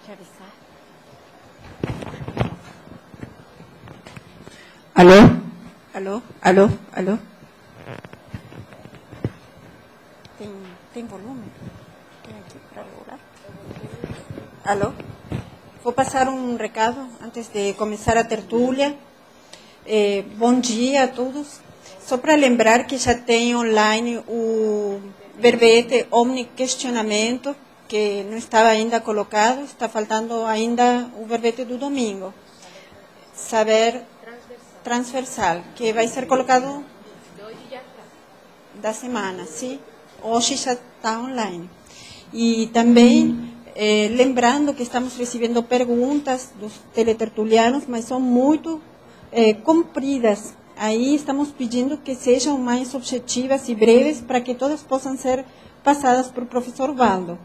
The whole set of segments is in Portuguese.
Te avisar. Alô? Alô? Alô? Alô? Tem volume? Tem aqui para regular? Alô? Vou passar um recado antes de começar a tertúlia. Bom dia a todos. Só para lembrar que já tem online o verbete omniquestionamento, que não estava ainda colocado, está faltando ainda o verbete do domingo. Saber transversal, que vai ser colocado da semana, sim? Hoje já está online. E também, lembrando que estamos recebendo perguntas dos teletertulianos, mas são muito compridas. Aí estamos pedindo que sejam mais objetivas e breves para que todas possam ser passadas para o professor Waldo.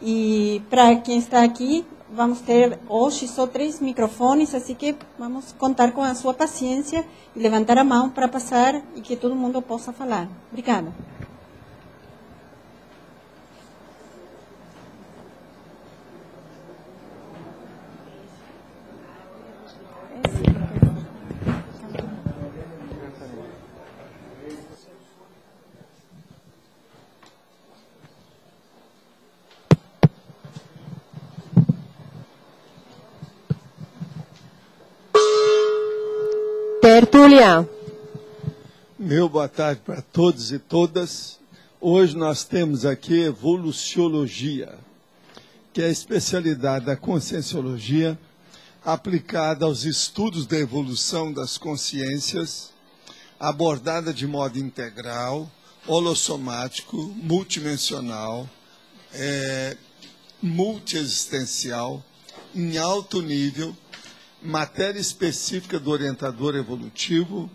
E para quem está aqui, vamos ter hoje só 3 microfones, assim que vamos contar com a sua paciência e levantar a mão para passar e que todo mundo possa falar. Obrigada. Tertúlia. Meu boa tarde para todos e todas. Hoje nós temos aqui evoluciologia, que é a especialidade da conscienciologia aplicada aos estudos da evolução das consciências, abordada de modo integral, holossomático, multidimensional, multiexistencial, em alto nível, matéria específica do orientador evolutivo,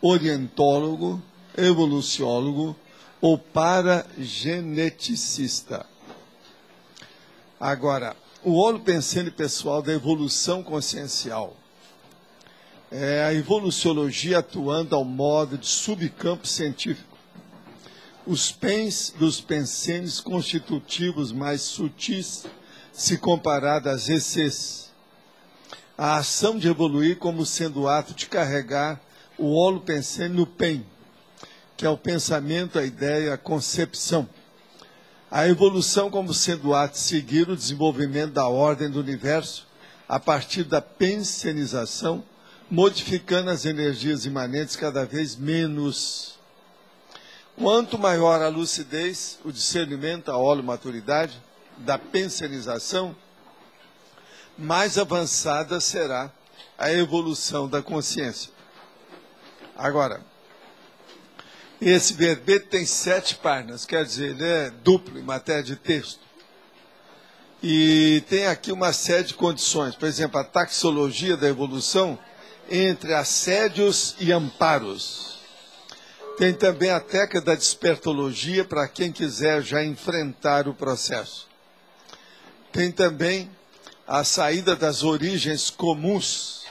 orientólogo, evoluciólogo ou parageneticista. Agora, o holopensene pessoal da evolução consciencial é a evoluciologia atuando ao modo de subcampo científico. Os pens dos pensenes constitutivos mais sutis, se comparado às ECs. A ação de evoluir como sendo o ato de carregar o holopensene no PEN, que é o pensamento, a ideia, a concepção. A evolução como sendo o ato de seguir o desenvolvimento da ordem do universo a partir da pensenização, modificando as energias imanentes cada vez menos. Quanto maior a lucidez, o discernimento, a holomaturidade da pensenização, mais avançada será a evolução da consciência. Agora, esse verbete tem 7 páginas, quer dizer, ele é duplo em matéria de texto. E tem aqui uma série de condições, por exemplo, a taxologia da evolução entre assédios e amparos. Tem também a técnica da despertologia para quem quiser já enfrentar o processo. Tem também a saída das origens comuns,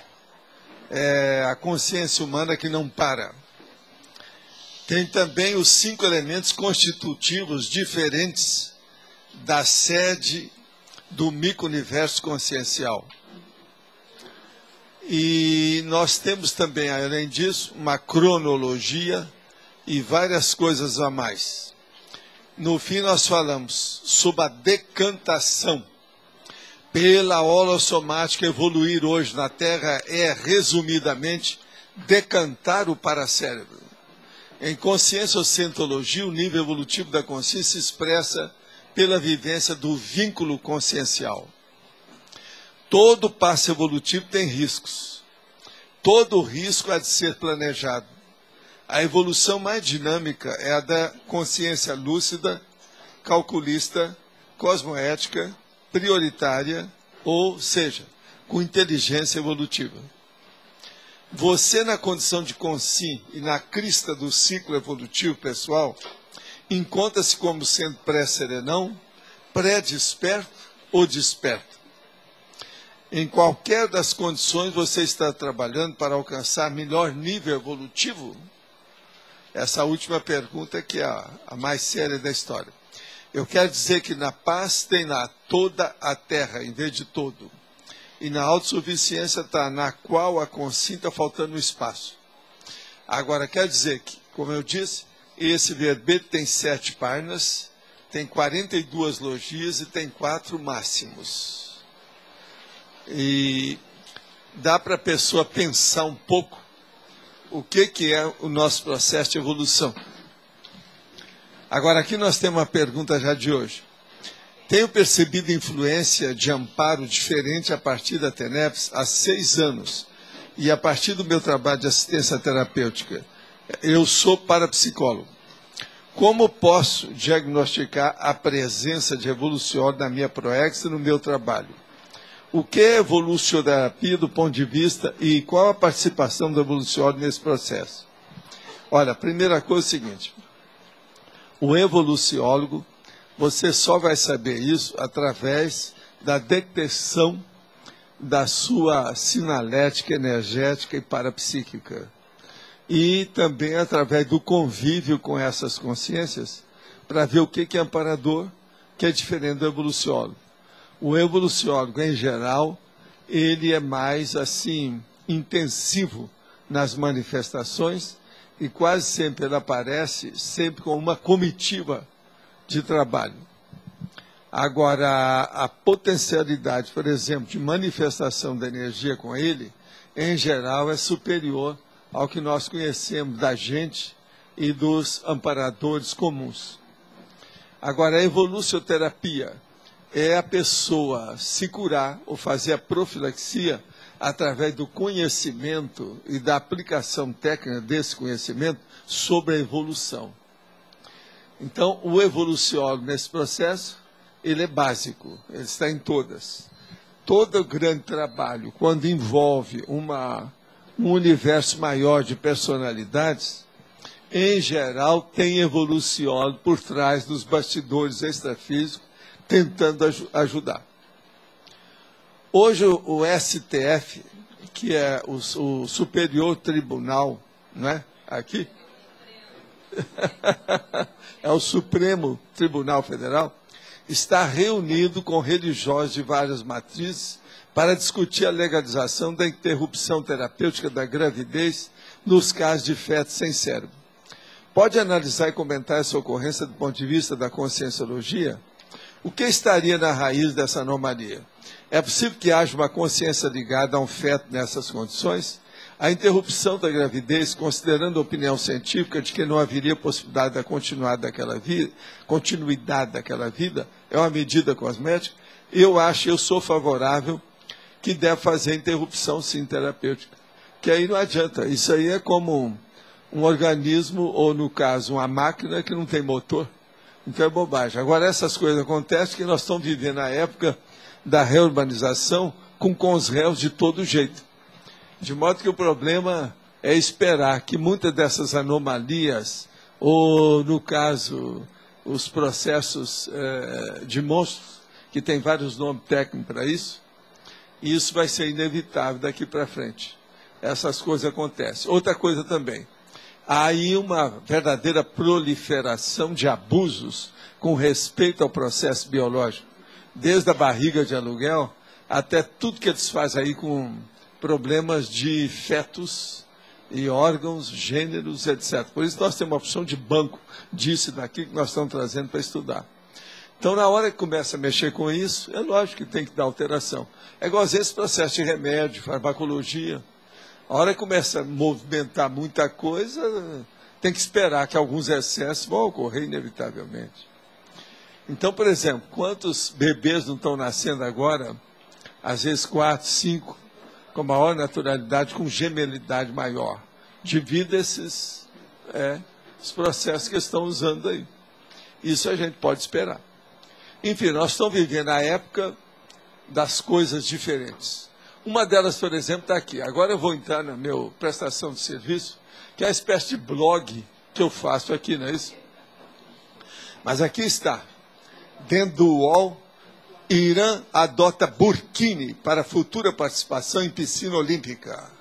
a consciência humana que não para. Tem também os 5 elementos constitutivos diferentes da sede do micro-universo consciencial. E nós temos também, além disso, uma cronologia e várias coisas a mais. No fim, nós falamos sobre a decantação. Pela holossomática, evoluir hoje na Terra é, resumidamente, decantar o paracérebro. Em consciência ou cientologia, o nível evolutivo da consciência se expressa pela vivência do vínculo consciencial. Todo passo evolutivo tem riscos. Todo risco há de ser planejado. A evolução mais dinâmica é a da consciência lúcida, calculista, cosmoética, prioritária, ou seja, com inteligência evolutiva. Você, na condição de consci e na crista do ciclo evolutivo pessoal, encontra-se como sendo pré-serenão, pré-desperto ou desperto. Em qualquer das condições você está trabalhando para alcançar melhor nível evolutivo? Essa última pergunta que é a mais séria da história. Eu quero dizer que na paz tem lá toda a terra, em vez de todo. E na autossuficiência está na qual a consinta faltando espaço. Agora, quer dizer que, como eu disse, esse verbete tem 7 páginas, tem 42 logias e tem 4 máximos. E dá para a pessoa pensar um pouco o que é o nosso processo de evolução. Agora, aqui nós temos uma pergunta já de hoje. Tenho percebido influência de amparo diferente a partir da TENEPS há 6 anos. E a partir do meu trabalho de assistência terapêutica, eu sou parapsicólogo. Como posso diagnosticar a presença de evolução na minha proex e no meu trabalho? O que é evolucionterapia do ponto de vista e qual a participação do evolução nesse processo? Olha, a primeira coisa é o seguinte. O evoluciólogo, você só vai saber isso através da detecção da sua sinalética, energética e parapsíquica. E também através do convívio com essas consciências, para ver o que é amparador, que é diferente do evoluciólogo. O evoluciólogo, em geral, ele é mais, assim, intensivo nas manifestações e quase sempre ele aparece sempre com uma comitiva de trabalho. Agora, a potencialidade, por exemplo, de manifestação da energia com ele, em geral, é superior ao que nós conhecemos da gente e dos amparadores comuns. Agora, a evolucionterapia é a pessoa se curar ou fazer a profilaxia através do conhecimento e da aplicação técnica desse conhecimento sobre a evolução. Então, o evoluciólogo nesse processo, ele é básico, ele está em todas. Todo grande trabalho, quando envolve um universo maior de personalidades, em geral, tem evoluciólogo por trás dos bastidores extrafísicos, tentando ajudar. Hoje, o STF, que é o Superior Tribunal, não é? Aqui? É o Supremo Tribunal Federal, está reunido com religiosos de várias matrizes para discutir a legalização da interrupção terapêutica da gravidez nos casos de fetos sem cérebro. Pode analisar e comentar essa ocorrência do ponto de vista da conscienciologia? O que estaria na raiz dessa anomalia? É possível que haja uma consciência ligada a um feto nessas condições? A interrupção da gravidez, considerando a opinião científica de que não haveria possibilidade da continuidade daquela vida, é uma medida cosmética? Eu sou favorável que deve fazer interrupção, sim, terapêutica. Que aí não adianta. Isso aí é como um organismo, ou no caso, uma máquina que não tem motor. Então é bobagem. Agora, essas coisas acontecem que nós estamos vivendo na época da reurbanização com os réus de todo jeito. De modo que o problema é esperar que muitas dessas anomalias, ou, no caso, os processos de monstros, que tem vários nomes técnicos para isso vai ser inevitável daqui para frente. Essas coisas acontecem. Outra coisa também, há aí uma verdadeira proliferação de abusos com respeito ao processo biológico, desde a barriga de aluguel até tudo que eles fazem aí com problemas de fetos e órgãos, gêneros, etc. Por isso nós temos uma opção de banco disso e daquilo que nós estamos trazendo para estudar. Então, na hora que começa a mexer com isso, é lógico que tem que dar alteração. É igual às vezes processo de remédio, farmacologia. A hora que começa a movimentar muita coisa, tem que esperar que alguns excessos vão ocorrer inevitavelmente. Então, por exemplo, quantos bebês não estão nascendo agora, às vezes 4, 5, com maior naturalidade, com gemelidade maior, devido a esses os processos que estão usando aí. Isso a gente pode esperar. Enfim, nós estamos vivendo a época das coisas diferentes. Uma delas, por exemplo, está aqui. Agora eu vou entrar na minha prestação de serviço, que é uma espécie de blog que eu faço aqui, não é isso? Mas aqui está. Dentro do UOL, Irã adota burkini para futura participação em piscina olímpica.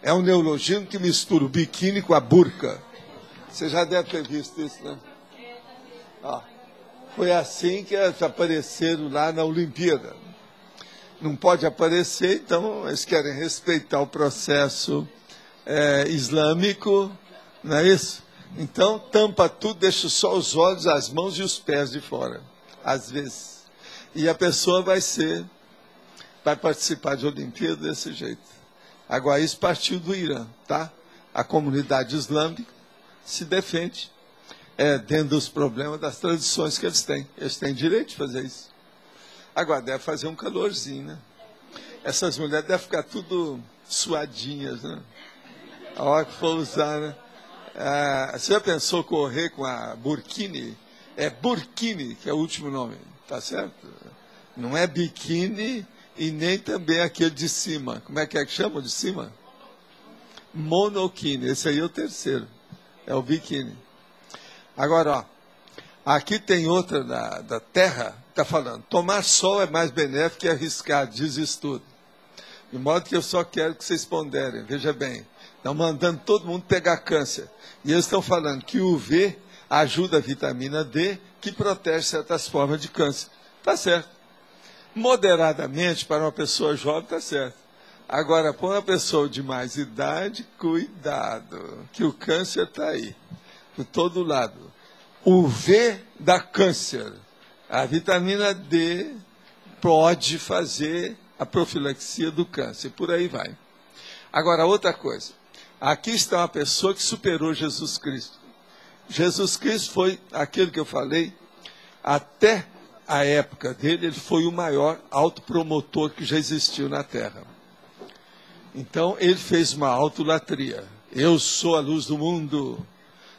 É um neologismo que mistura o biquíni com a burca. Você já deve ter visto isso, né? Ó. Foi assim que eles apareceram lá na Olimpíada. Não pode aparecer, então eles querem respeitar o processo islâmico, não é isso? Então tampa tudo, deixa só os olhos, as mãos e os pés de fora, às vezes. E a pessoa vai participar de Olimpíada desse jeito. Agora, isso partiu do Irã, tá? A comunidade islâmica se defende dentro dos problemas das tradições que eles têm. Eles têm direito de fazer isso. Agora, deve fazer um calorzinho, né? Essas mulheres devem ficar tudo suadinhas, né? A hora que for usar, né? Você já pensou correr com a burkini? É burkini, que é o último nome, tá certo? Não é biquíni e nem também aquele de cima. Como é que chama de cima? Monokini. Esse aí é o terceiro. É o biquíni. Agora, ó, aqui tem outra da Terra, está falando, tomar sol é mais benéfico que arriscar, diz estudo. De modo que eu só quero que vocês ponderem. Veja bem, estão mandando todo mundo pegar câncer. E eles estão falando que o UV ajuda a vitamina D, que protege certas formas de câncer. Está certo. Moderadamente, para uma pessoa jovem, está certo. Agora, para uma pessoa de mais idade, cuidado, que o câncer está aí, por todo lado. O V dá câncer. A vitamina D pode fazer a profilaxia do câncer. Por aí vai. Agora, outra coisa. Aqui está uma pessoa que superou Jesus Cristo. Jesus Cristo foi aquele que eu falei, até a época dele, ele foi o maior autopromotor que já existiu na Terra. Então, ele fez uma autolatria. Eu sou a luz do mundo.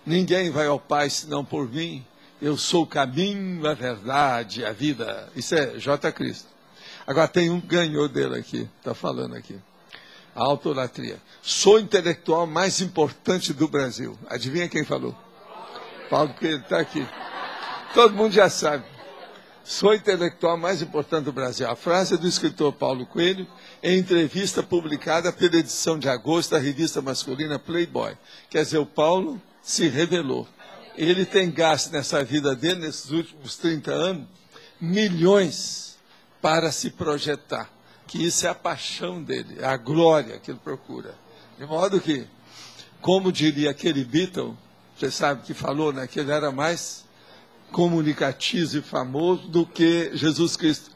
Ninguém vai ao Pai senão por mim. Eu sou o caminho, a verdade, a vida. Isso é J. Cristo. Agora tem um que ganhou dele aqui, está falando aqui. A autolatria. Sou o intelectual mais importante do Brasil. Adivinha quem falou? Paulo Coelho está aqui. Todo mundo já sabe. Sou o intelectual mais importante do Brasil. A frase é do escritor Paulo Coelho, em entrevista publicada pela edição de agosto da revista masculina Playboy. Quer dizer, o Paulo se revelou. Ele tem gasto nessa vida dele, nesses últimos 30 anos, milhões para se projetar. Que isso é a paixão dele, é a glória que ele procura. De modo que, como diria aquele Beatle, você sabe que falou, né, que ele era mais comunicativo e famoso do que Jesus Cristo.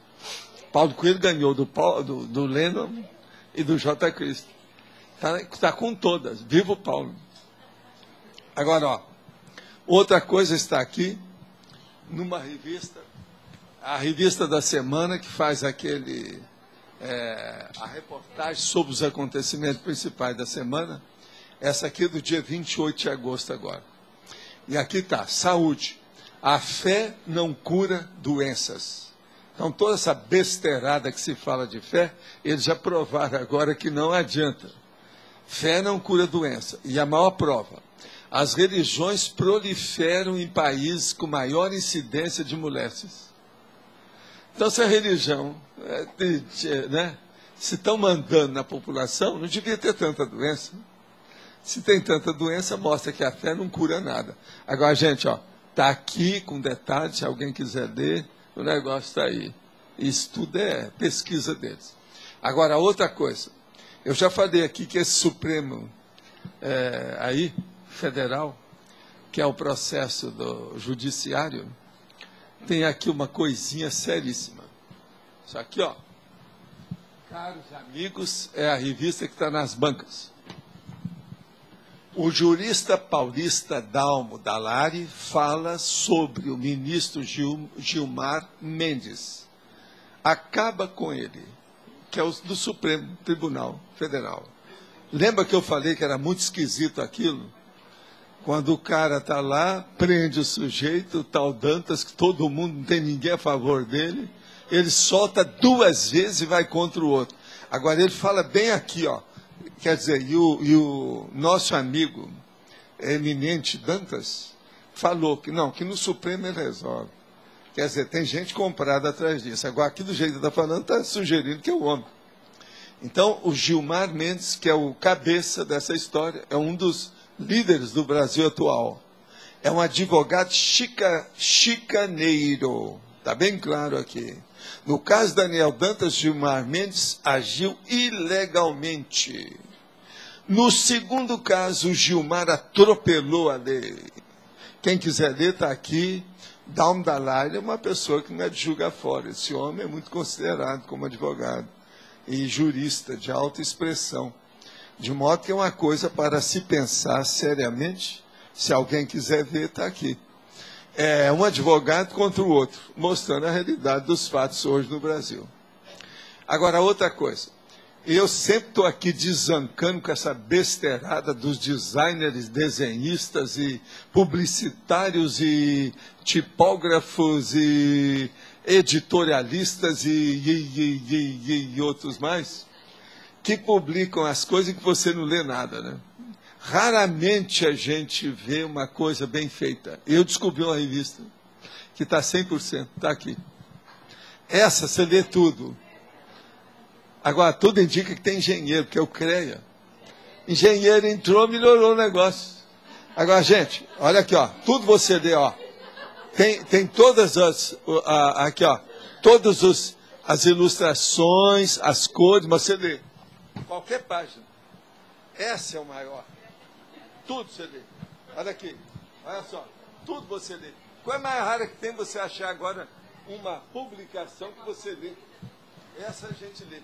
Paulo Coelho ganhou do Lennon e do J. Cristo. Está com todas. Viva o Paulo. Agora, ó, outra coisa está aqui, numa revista, a revista da semana, que faz a reportagem sobre os acontecimentos principais da semana. Essa aqui é do dia 28 de agosto agora. E aqui está, saúde. A fé não cura doenças. Então, toda essa besteirada que se fala de fé, eles já provaram agora que não adianta. Fé não cura doença. E a maior prova, as religiões proliferam em países com maior incidência de moléstias. Então, se a religião, se estão mandando na população, não devia ter tanta doença. Se tem tanta doença, mostra que a fé não cura nada. Agora, gente, ó, está aqui com detalhes, se alguém quiser ler, o negócio está aí. Isso tudo é pesquisa deles. Agora, outra coisa. Eu já falei aqui que esse Supremo federal, que é o processo do judiciário, tem aqui uma coisinha seríssima. Isso aqui, ó. Caros amigos, é a revista que está nas bancas. O jurista paulista Dalmo Dallari fala sobre o ministro Gilmar Mendes. Acaba com ele, que é o do Supremo Tribunal Federal. Lembra que eu falei que era muito esquisito aquilo? Quando o cara está lá, prende o sujeito, o tal Dantas, que todo mundo, não tem ninguém a favor dele, ele solta 2 vezes e vai contra o outro. Agora, ele fala bem aqui, ó. Quer dizer, e o nosso amigo eminente Dantas falou que não, que no Supremo ele resolve. Quer dizer, tem gente comprada atrás disso. Agora, aqui do jeito que está falando, está sugerindo que é o homem. Então, o Gilmar Mendes, que é o cabeça dessa história, é um dos líderes do Brasil atual. é um advogado chicaneiro. Está bem claro aqui. No caso Daniel Dantas, Gilmar Mendes agiu ilegalmente. No segundo caso, Gilmar atropelou a lei. Quem quiser ler, está aqui. Dalmo Dalai é uma pessoa que não é de julgar fora. Esse homem é muito considerado como advogado e jurista de alta expressão. De modo que é uma coisa para se pensar seriamente. Se alguém quiser ver, está aqui. É um advogado contra o outro, mostrando a realidade dos fatos hoje no Brasil. Agora, outra coisa. Eu sempre estou aqui desancando com essa besteirada dos designers, desenhistas e publicitários e tipógrafos e editorialistas e outros mais, que publicam as coisas que você não lê nada, né? Raramente a gente vê uma coisa bem feita. Eu descobri uma revista que está 100%, está aqui. Essa você lê tudo. Agora, tudo indica que tem engenheiro, que é o CREA. Engenheiro entrou, melhorou o negócio. Agora, gente, olha aqui, ó, tudo você lê, ó. Tem todas as, aqui, ó, todas as ilustrações, as cores, mas você lê. Qualquer página. Essa é o maior. Tudo você lê. Olha aqui, olha só, tudo você lê. Qual é a mais rara que tem você achar agora uma publicação que você lê? Essa a gente lê.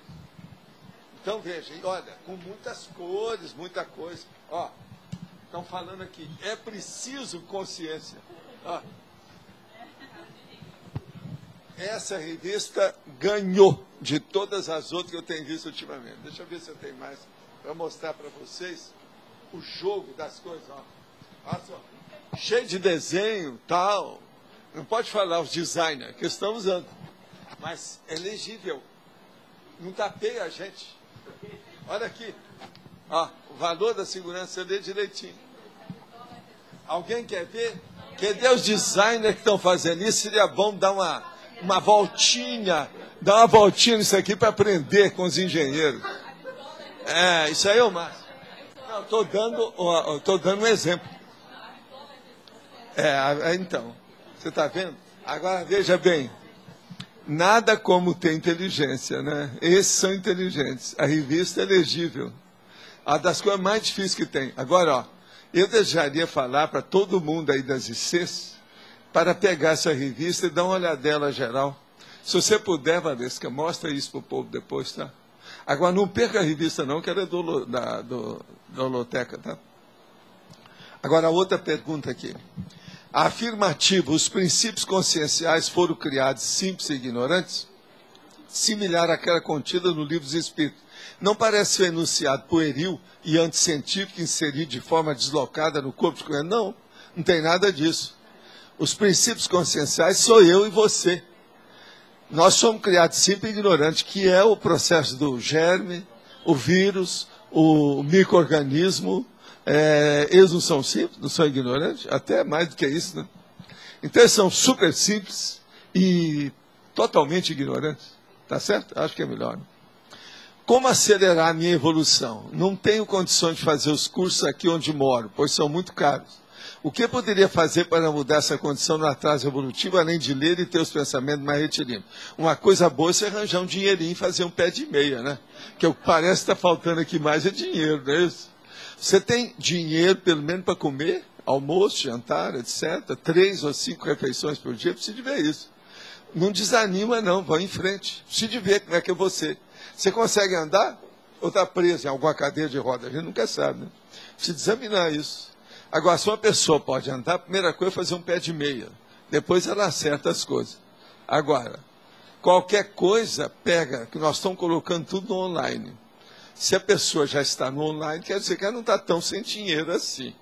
Então veja, olha, com muitas cores, muita coisa. Ó, estão falando aqui, é preciso consciência. Ó. Essa revista ganhou de todas as outras que eu tenho visto ultimamente. Deixa eu ver se eu tenho mais para mostrar para vocês o jogo das coisas. Ó. Olha só, cheio de desenho, tal. Não pode falar os designers que estão usando, mas é legível. Não tapeia a gente. Olha aqui, ó, o valor da segurança, você lê direitinho. Alguém quer ver? Cadê os designers que estão fazendo isso? Seria bom dar uma voltinha, nisso aqui para aprender com os engenheiros. É, isso aí é o máximo. Não, estou dando um exemplo. Então, você está vendo? Agora veja bem. Nada como ter inteligência, né? Esses são inteligentes. A revista é legível. A das coisas mais difíceis que tem. Agora, ó, eu desejaria falar para todo mundo aí das ICs para pegar essa revista e dar uma olhadela geral. Se você puder, Valesca, mostra isso para o povo depois, tá? Agora, não perca a revista não, que ela é da Holoteca, tá? Agora, outra pergunta aqui. A afirmativa, os princípios conscienciais foram criados simples e ignorantes, similar àquela contida no Livro dos Espíritos. Não parece ser enunciado pueril e anticientífico inserido de forma deslocada no corpo de conhecimento. Não, não tem nada disso. Os princípios conscienciais sou eu e você. Nós somos criados simples e ignorantes, que é o processo do germe, o vírus, o micro-organismo. Eles não são simples, não são ignorantes, até mais do que isso, né? Então eles são super simples e totalmente ignorantes, tá certo? Acho que é melhor. Né? Como acelerar a minha evolução? Não tenho condições de fazer os cursos aqui onde moro, pois são muito caros. O que eu poderia fazer para mudar essa condição no atraso evolutivo, além de ler e ter os pensamentos mais retilinos? Uma coisa boa é você arranjar um dinheirinho e fazer um pé de meia, né? Que parece que está faltando aqui mais é dinheiro, não é isso? Você tem dinheiro, pelo menos, para comer, almoço, jantar, etc. 3 ou 5 refeições por dia, precisa de ver isso. Não desanima, não, vai em frente. Precisa de ver como é que é você. Você consegue andar ou está preso em alguma cadeira de roda? A gente nunca sabe, né? Precisa examinar isso. Agora, se uma pessoa pode andar, a primeira coisa é fazer um pé de meia. Depois ela acerta as coisas. Agora, qualquer coisa pega, que nós estamos colocando tudo no online. Se a pessoa já está no online, quer dizer que ela não está tão sem dinheiro assim.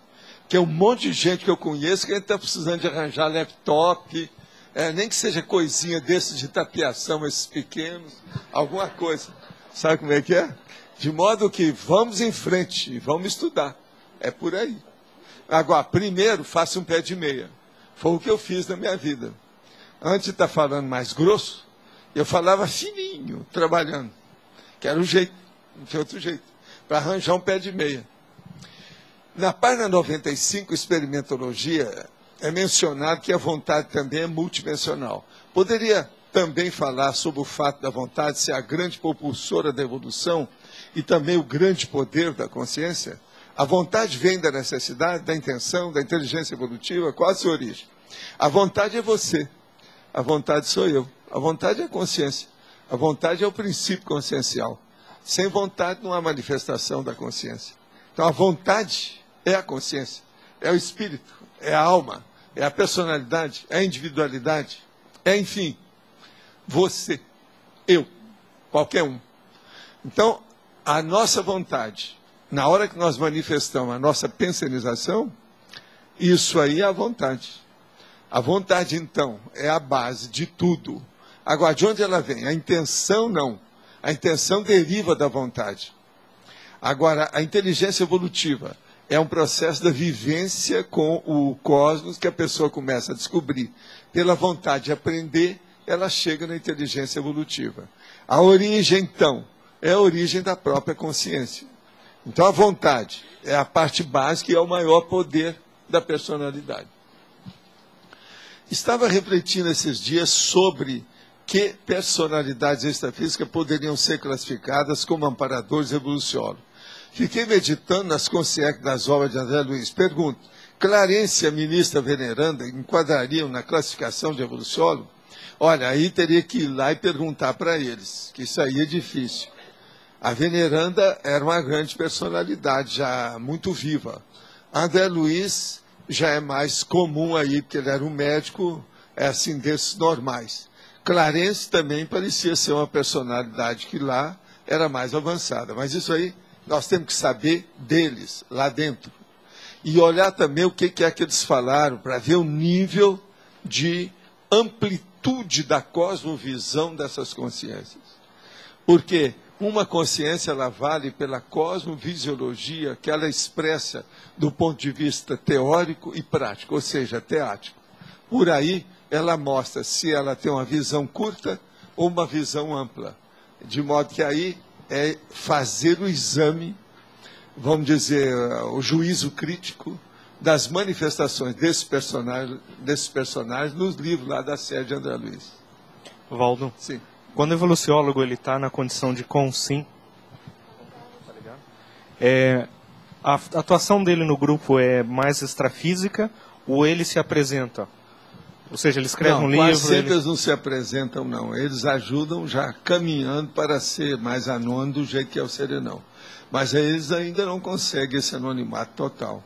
Que é um monte de gente que eu conheço que está precisando de arranjar laptop, nem que seja coisinha desses de tapeação, esses pequenos, alguma coisa. Sabe como é que é? De modo que vamos em frente, vamos estudar. É por aí. Agora, primeiro, faça um pé de meia. Foi o que eu fiz na minha vida. Antes de estar falando mais grosso, eu falava fininho, trabalhando. Que era o jeito. Não tinha outro jeito, para arranjar um pé de meia. Na página 95, experimentologia, é mencionado que a vontade também é multidimensional. Poderia também falar sobre o fato da vontade ser a grande propulsora da evolução e também o grande poder da consciência? A vontade vem da necessidade, da intenção, da inteligência evolutiva. Qual a sua origem? A vontade é você. A vontade sou eu. A vontade é a consciência. A vontade é o princípio consciencial. Sem vontade não há manifestação da consciência. Então a vontade é a consciência, é o espírito, é a alma, é a personalidade, é a individualidade, é, enfim, você, eu, qualquer um. Então, a nossa vontade, na hora que nós manifestamos a nossa pensenização, isso aí é a vontade. A vontade, então, é a base de tudo. Agora, de onde ela vem? A intenção, não. A intenção deriva da vontade. Agora, a inteligência evolutiva é um processo da vivência com o cosmos que a pessoa começa a descobrir. Pela vontade de aprender, ela chega na inteligência evolutiva. A origem, então, é a origem da própria consciência. Então, a vontade é a parte básica e é o maior poder da personalidade. Estava refletindo esses dias sobre que personalidades extrafísicas poderiam ser classificadas como amparadores evoluciólogos. Fiquei meditando nas consciências das obras de André Luiz. Pergunto, Clarência, ministra veneranda, enquadrariam na classificação de evoluciólogo? Olha, aí teria que ir lá e perguntar para eles, que isso aí é difícil. A veneranda era uma grande personalidade, já muito viva. André Luiz já é mais comum aí, porque ele era um médico, assim, desses normais. Clarence também parecia ser uma personalidade que lá era mais avançada. Mas isso aí nós temos que saber deles, lá dentro. E olhar também o que é que eles falaram, para ver o nível de amplitude da cosmovisão dessas consciências. Porque uma consciência, ela vale pela cosmovisiologia que ela expressa do ponto de vista teórico e prático, ou seja, teático. Por aí, ela mostra se ela tem uma visão curta ou uma visão ampla. De modo que aí é fazer o exame, vamos dizer, o juízo crítico das manifestações desses personagens nos livros lá da série de André Luiz. Valdo, sim. Quando o evoluciólogo está na condição de consim, a atuação dele no grupo é mais extrafísica ou ele se apresenta? Ou seja, ele escreve um livro... Sempre eles não se apresentam, não. Eles ajudam já caminhando para ser mais anônimo do jeito que é o serenão. Mas eles ainda não conseguem esse anonimato total.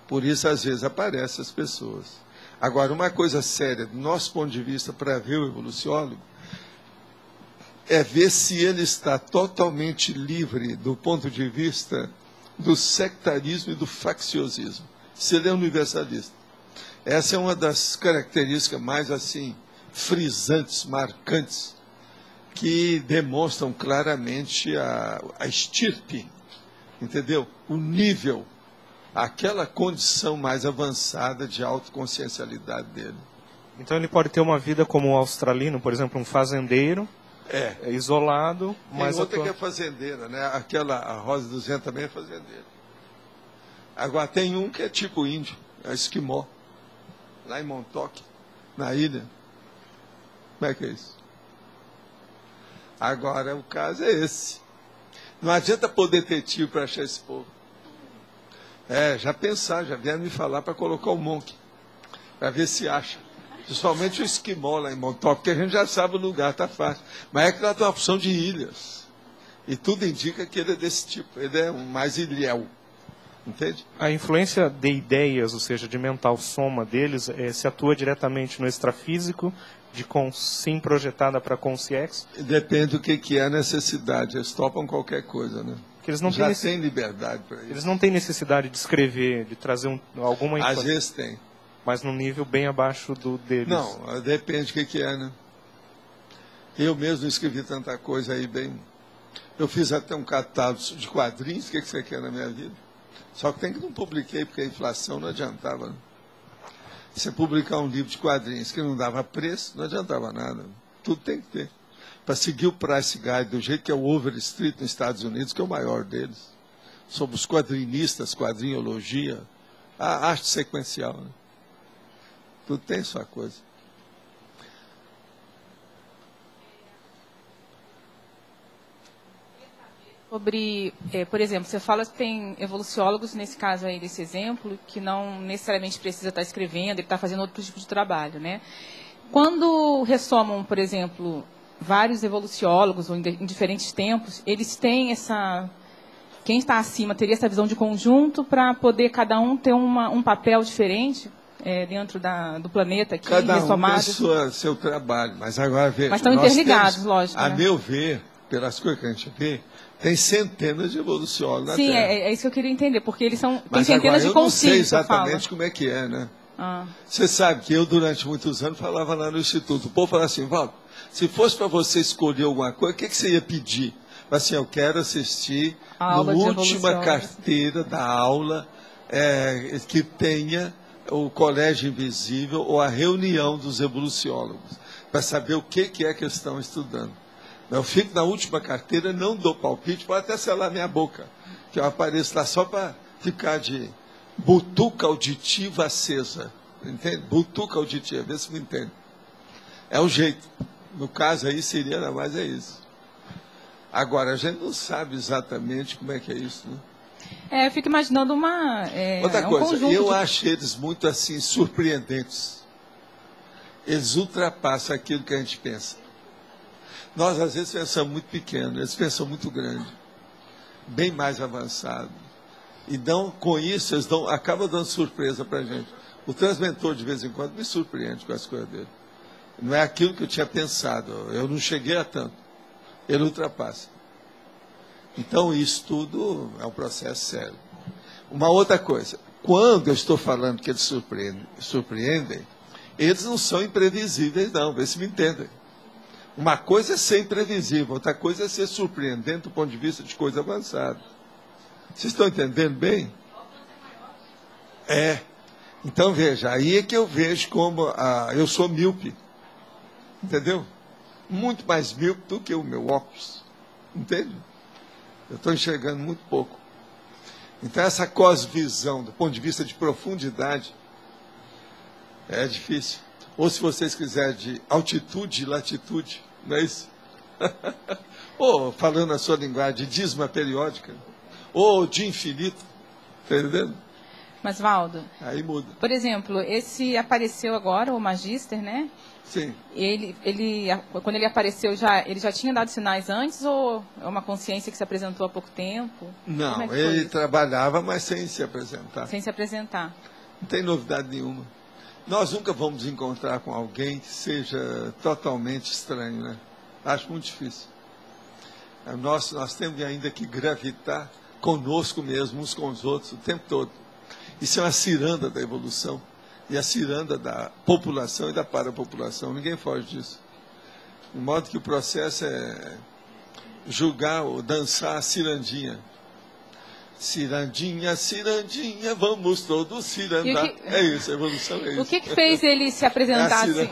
Por isso, às vezes, aparecem as pessoas. Agora, uma coisa séria, do nosso ponto de vista, para ver o evoluciólogo, é ver se ele está totalmente livre do ponto de vista do sectarismo e do facciosismo. Se ele é universalista. Essa é uma das características mais, assim, frisantes, marcantes, que demonstram claramente a estirpe, entendeu? O nível, aquela condição mais avançada de autoconsciencialidade dele. Então ele pode ter uma vida como um australino, por exemplo, um fazendeiro, isolado, mas... Tem outra que é fazendeira, né? Aquela, a Rosa do Zen também é fazendeira. Agora tem um que é tipo índio, é esquimó. Lá em Montauk, na ilha. Como é que é isso? Agora, o caso é esse. Não adianta pôr detetive para achar esse povo. Já pensaram, já vieram me falar para colocar o Monk, para ver se acha. Principalmente o esquimó lá em Montauk, porque a gente já sabe o lugar, está fácil. Mas é que lá tem uma opção de ilhas. E tudo indica que ele é desse tipo, ele é um mais ilhéu. Entende? A influência de ideias, ou seja, de mental soma deles, se atua diretamente no extrafísico, de consim projetada para consciex? Depende do que é a necessidade. Eles topam qualquer coisa, né? Que eles não têm liberdade para isso. Eles não têm necessidade de escrever, de trazer alguma informação. Às vezes tem. Mas num nível bem abaixo do deles. Não, depende do que é, né? Eu mesmo escrevi tanta coisa aí bem... Eu fiz até um catálogo de quadrinhos, o que você quer na minha vida? Só que tem que não publiquei, porque a inflação não adiantava. Né? Você publicar um livro de quadrinhos que não dava preço, não adiantava nada. Tudo tem que ter. Para seguir o price guide do jeito que é o Overstreet nos Estados Unidos, que é o maior deles. Sobre os quadrinistas, quadrinologia, a arte sequencial. Né? tudo tem sua coisa. Sobre, por exemplo, você fala que tem evoluciólogos, nesse caso aí desse exemplo, que não necessariamente precisa estar escrevendo, ele está fazendo outro tipo de trabalho, né? Quando ressomam, por exemplo, vários evoluciólogos, ou em diferentes tempos, eles têm essa... Quem está acima teria essa visão de conjunto para poder cada um ter um papel diferente dentro do planeta aqui, cada ressomado. Um tem seu trabalho, mas agora veja... Mas estão interligados, lógico. A né? meu ver, pelas coisas que a gente vê, tem centenas de evoluciólogos na Sim, Terra. é isso que eu queria entender, porque eles são... Mas tem centenas agora, de eu não sei conceitos, exatamente como é que é, né? Você sabe que eu, durante muitos anos, falava lá no Instituto. O povo falava assim, Valdo, se fosse para você escolher alguma coisa, o que você ia pedir? Assim, eu quero assistir na última carteira da aula que tenha o Colégio Invisível ou a reunião dos evoluciólogos, para saber o que é que eles estão estudando. Eu fico na última carteira, não dou palpite, pode até selar minha boca, que eu apareço lá só para ficar de butuca auditiva acesa. Entende? Butuca auditiva, vê se me entende. É o jeito. No caso aí seria, nada mais é isso. Agora, a gente não sabe exatamente como é que é isso, né? Eu fico imaginando outra coisa, eu acho eles muito assim surpreendentes. Eles ultrapassam aquilo que a gente pensa. Nós, às vezes, pensamos muito pequeno, eles pensam muito grande, bem mais avançado. E com isso, eles acabam dando surpresa para a gente. O transmentor, de vez em quando, me surpreende com as coisas dele. Não é aquilo que eu tinha pensado, eu não cheguei a tanto. Ele ultrapassa. Então, isso tudo é um processo sério. Uma outra coisa, quando eu estou falando que eles surpreendem, eles não são imprevisíveis, não, vê se me entendem. Uma coisa é ser imprevisível, outra coisa é ser surpreendente do ponto de vista de coisa avançada. Vocês estão entendendo bem? Então, veja, aí é que eu vejo como eu sou míope. Entendeu? Muito mais míope do que o meu óculos. Entende? Eu estou enxergando muito pouco. Então, essa cosvisão, do ponto de vista de profundidade, é difícil. Ou, se vocês quiserem, de altitude e latitude, não é isso? Ou, falando a sua linguagem, de dízima periódica, ou de infinito, está entendendo? Mas, Valdo, aí muda. Por exemplo, esse apareceu agora, o Magister, né? Sim. Quando ele apareceu, ele já tinha dado sinais antes, ou é uma consciência que se apresentou há pouco tempo? Não, ele trabalhava, mas sem se apresentar. Sem se apresentar. Não tem novidade nenhuma. Nós nunca vamos encontrar com alguém que seja totalmente estranho, né? Acho muito difícil. Nós temos ainda que gravitar conosco mesmo, uns com os outros, o tempo todo. Isso é uma ciranda da evolução, e a ciranda da população e da parapopulação. Ninguém foge disso. De modo que o processo é julgar ou dançar a cirandinha. Cirandinha, cirandinha, vamos todos cirandar. É isso, a evolução é isso. O que fez ele se apresentar assim?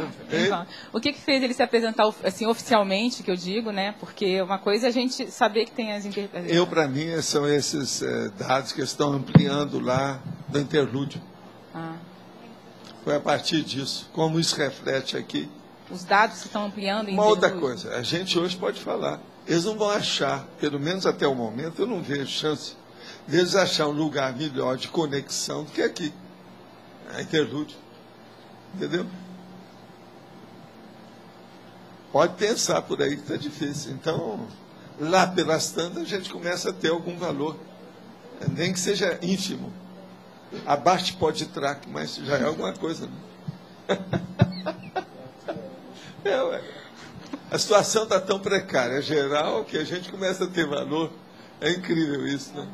O que fez ele se apresentar assim, oficialmente, que eu digo, né? Porque uma coisa é a gente saber que tem as interpretações. Para mim, são esses dados que estão ampliando lá do interlúdio. Foi a partir disso. Como isso reflete aqui. Os dados que estão ampliando em Uma outra coisa, a gente hoje pode falar. Eles não vão achar, pelo menos até o momento, eu não vejo chance deles achar um lugar melhor de conexão do que aqui. É interlúdio. Entendeu? Pode pensar por aí que está difícil. Então, lá pelas tantas, a gente começa a ter algum valor. Nem que seja ínfimo. Abaixo pode track, mas já é alguma coisa. Né? A situação está tão precária, geral, que a gente começa a ter valor. É incrível isso, né?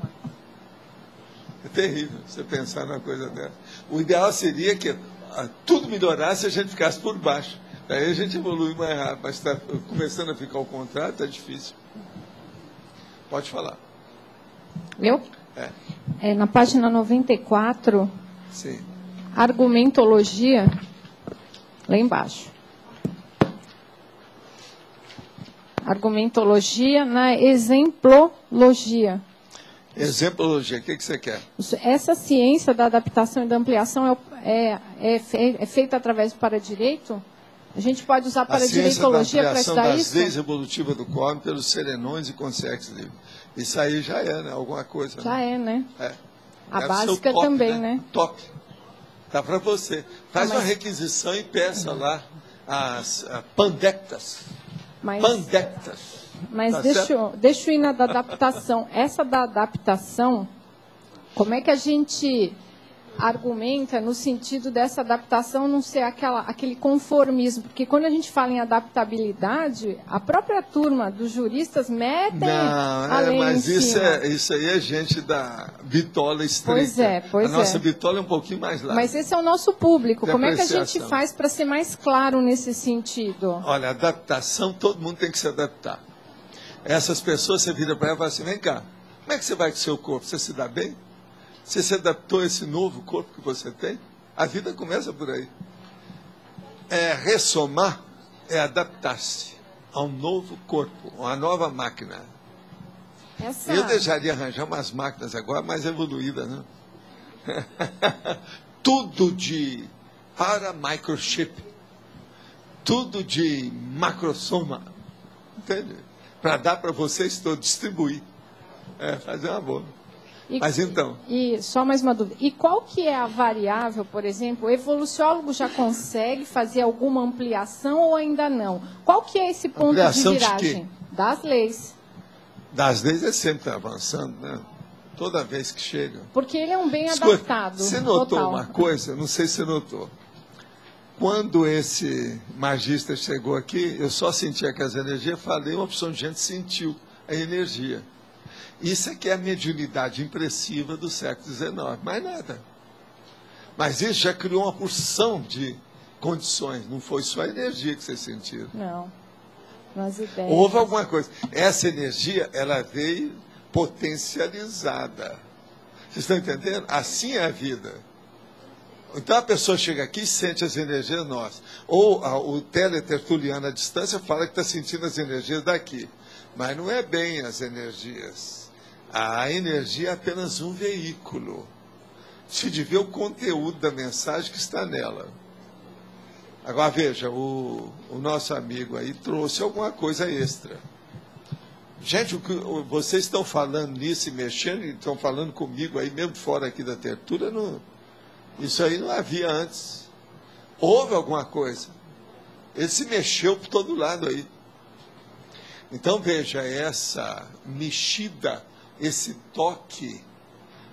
É terrível você pensar numa coisa dessa. O ideal seria que tudo melhorasse e a gente ficasse por baixo. Aí a gente evolui mais rápido, mas está começando a ficar ao contrário, está difícil. Pode falar. Eu? Na página 94, sim. Argumentologia, lá embaixo. Argumentologia na exemplologia. Exemplologia, o que você quer? Essa ciência da adaptação e da ampliação é feita através do paradireito? A gente pode usar paradireitologia para estudar isso? A ciência da leis evolutivas do cosmos pelos serenões e consciência livre. Isso aí já é, né? Alguma coisa. Já né? é, né? É. A É básica top, também, né? Top. Tá para você. Faz mas... uma requisição e peça lá as pandectas. Mas... Pandectas. Mas tá deixa eu ir na da adaptação. Essa da adaptação, como é que a gente argumenta no sentido dessa adaptação não ser aquele conformismo? Porque quando a gente fala em adaptabilidade, a própria turma dos juristas metem além mas em isso aí é gente da bitola estreita. Pois é. A nossa bitola é um pouquinho mais larga. Mas esse é o nosso público. De como é que a gente apreciação. faz para ser mais claro nesse sentido? Olha, adaptação, todo mundo tem que se adaptar. Essas pessoas, você vira para ela e fala assim, vem cá, como é que você vai com o seu corpo? Você se dá bem? Você se adaptou a esse novo corpo que você tem? A vida começa por aí. Ressomar é adaptar-se a um novo corpo, a uma nova máquina. Eu deixaria arranjar umas máquinas agora mais evoluídas, né? Tudo de para-microchip, tudo de macrosoma, entende? Para dar para vocês todos, distribuir. Fazer uma boa. Mas então... E só mais uma dúvida. E qual que é a variável, por exemplo, o evoluciólogo já consegue fazer alguma ampliação ou ainda não? Qual que é esse ponto ampliação de viragem? De das leis. Das leis é sempre avançando, né? Toda vez que chega. Porque ele é um bem adaptado. Você notou total. uma coisa? Não sei se você notou. Quando esse magista chegou aqui, eu só sentia que as energias, falei, uma opção de gente sentiu a energia. Isso é que é a mediunidade impressiva do século XIX, mais nada. Mas isso já criou uma porção de condições, não foi só a energia que vocês sentiram. Não, nas ideias. Houve alguma coisa. Essa energia, ela veio potencializada. Vocês estão entendendo? Assim é a vida. Então a pessoa chega aqui e sente as energias nossas. Ou o teletertuliano à distância fala que está sentindo as energias daqui. Mas não é bem as energias. A energia é apenas um veículo. Se de ver o conteúdo da mensagem que está nela. Agora veja, o nosso amigo aí trouxe alguma coisa extra. Gente, o que vocês estão falando nisso e mexendo, e estão falando comigo aí, mesmo fora aqui da tertúlia, não, isso aí não havia antes. Houve alguma coisa. Ele se mexeu por todo lado aí. Então, veja, essa mexida, esse toque,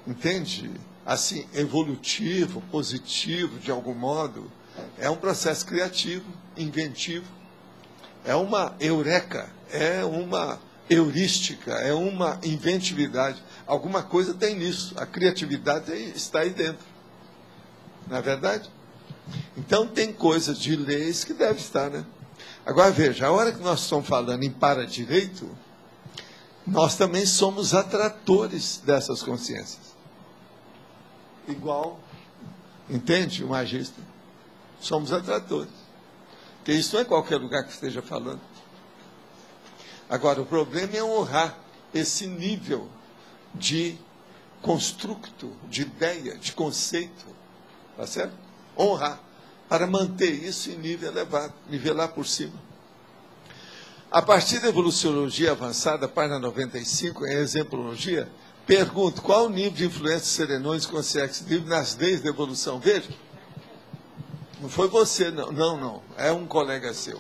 entende? Assim, evolutivo, positivo, de algum modo, é um processo criativo, inventivo. É uma eureka, é uma heurística, é uma inventividade. Alguma coisa tem nisso. A criatividade está aí dentro. Não é verdade? Então, tem coisas de leis que devem estar, né? Agora, veja, a hora que nós estamos falando em para-direito, nós também somos atratores dessas consciências. Igual, entende, o magista? Somos atratores. Porque isso não é qualquer lugar que esteja falando. Agora, o problema é honrar esse nível de construto, de ideia, de conceito. Tá certo? Honrar. Para manter isso em nível elevado, nivelar por cima. A partir da evoluciologia avançada, página 95, em exemplologia, pergunto, qual o nível de influência dos serenões com o sexo livre nas leis da evolução? Veja, não foi você, não, é um colega seu.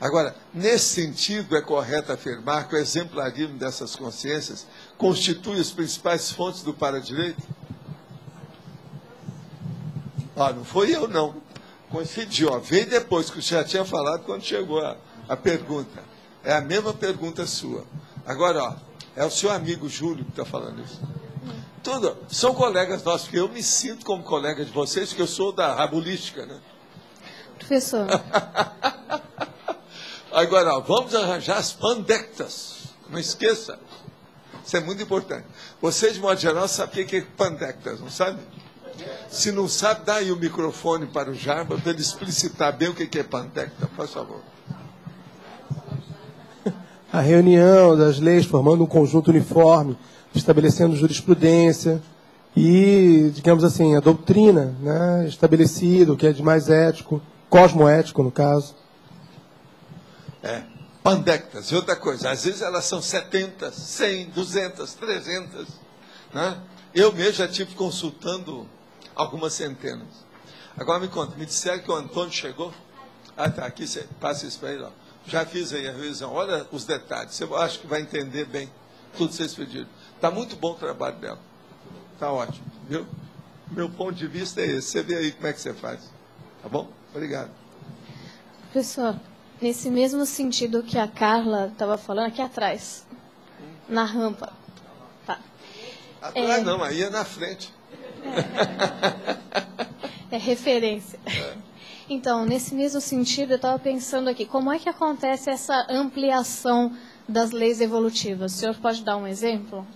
Agora, nesse sentido, é correto afirmar que o exemplarismo dessas consciências constitui as principais fontes do para-direito? Não foi eu, não. Coincidiu, veio depois, que você já tinha falado quando chegou a pergunta. É a mesma pergunta sua. Agora, é o seu amigo Júlio que está falando isso. Tudo, são colegas nossos, porque eu me sinto como colega de vocês, porque eu sou da rabulística, né? Professor. Agora, vamos arranjar as pandectas. Não esqueça. Isso é muito importante. Vocês, de modo geral, sabem o que é pandectas, não sabe? Se não sabe, dá aí o microfone para o Jarba para ele explicitar bem o que é pandecta, por favor. A reunião das leis formando um conjunto uniforme, estabelecendo jurisprudência, e, digamos assim, a doutrina, né, estabelecida, o que é de mais ético, cosmoético, no caso. Pandectas. E outra coisa, às vezes elas são 70, 100, 200, 300. Né? Eu mesmo já estive consultando algumas centenas. Agora me conta, me disseram que o Antônio chegou. Ah, tá, aqui, passa isso para ele. Ó. Já fiz aí a revisão. Olha os detalhes. Você acha que vai entender bem tudo que vocês pediram. Está muito bom o trabalho dela. Está ótimo, viu? Meu ponto de vista é esse. Você vê aí como é que você faz. Tá bom? Obrigado. Professor, nesse mesmo sentido que a Carla estava falando, aqui atrás, na rampa. Tá. Atrás não, aí é na frente. É referência. Então, nesse mesmo sentido, eu estava pensando aqui, como é que acontece essa ampliação das leis evolutivas? O senhor pode dar um exemplo?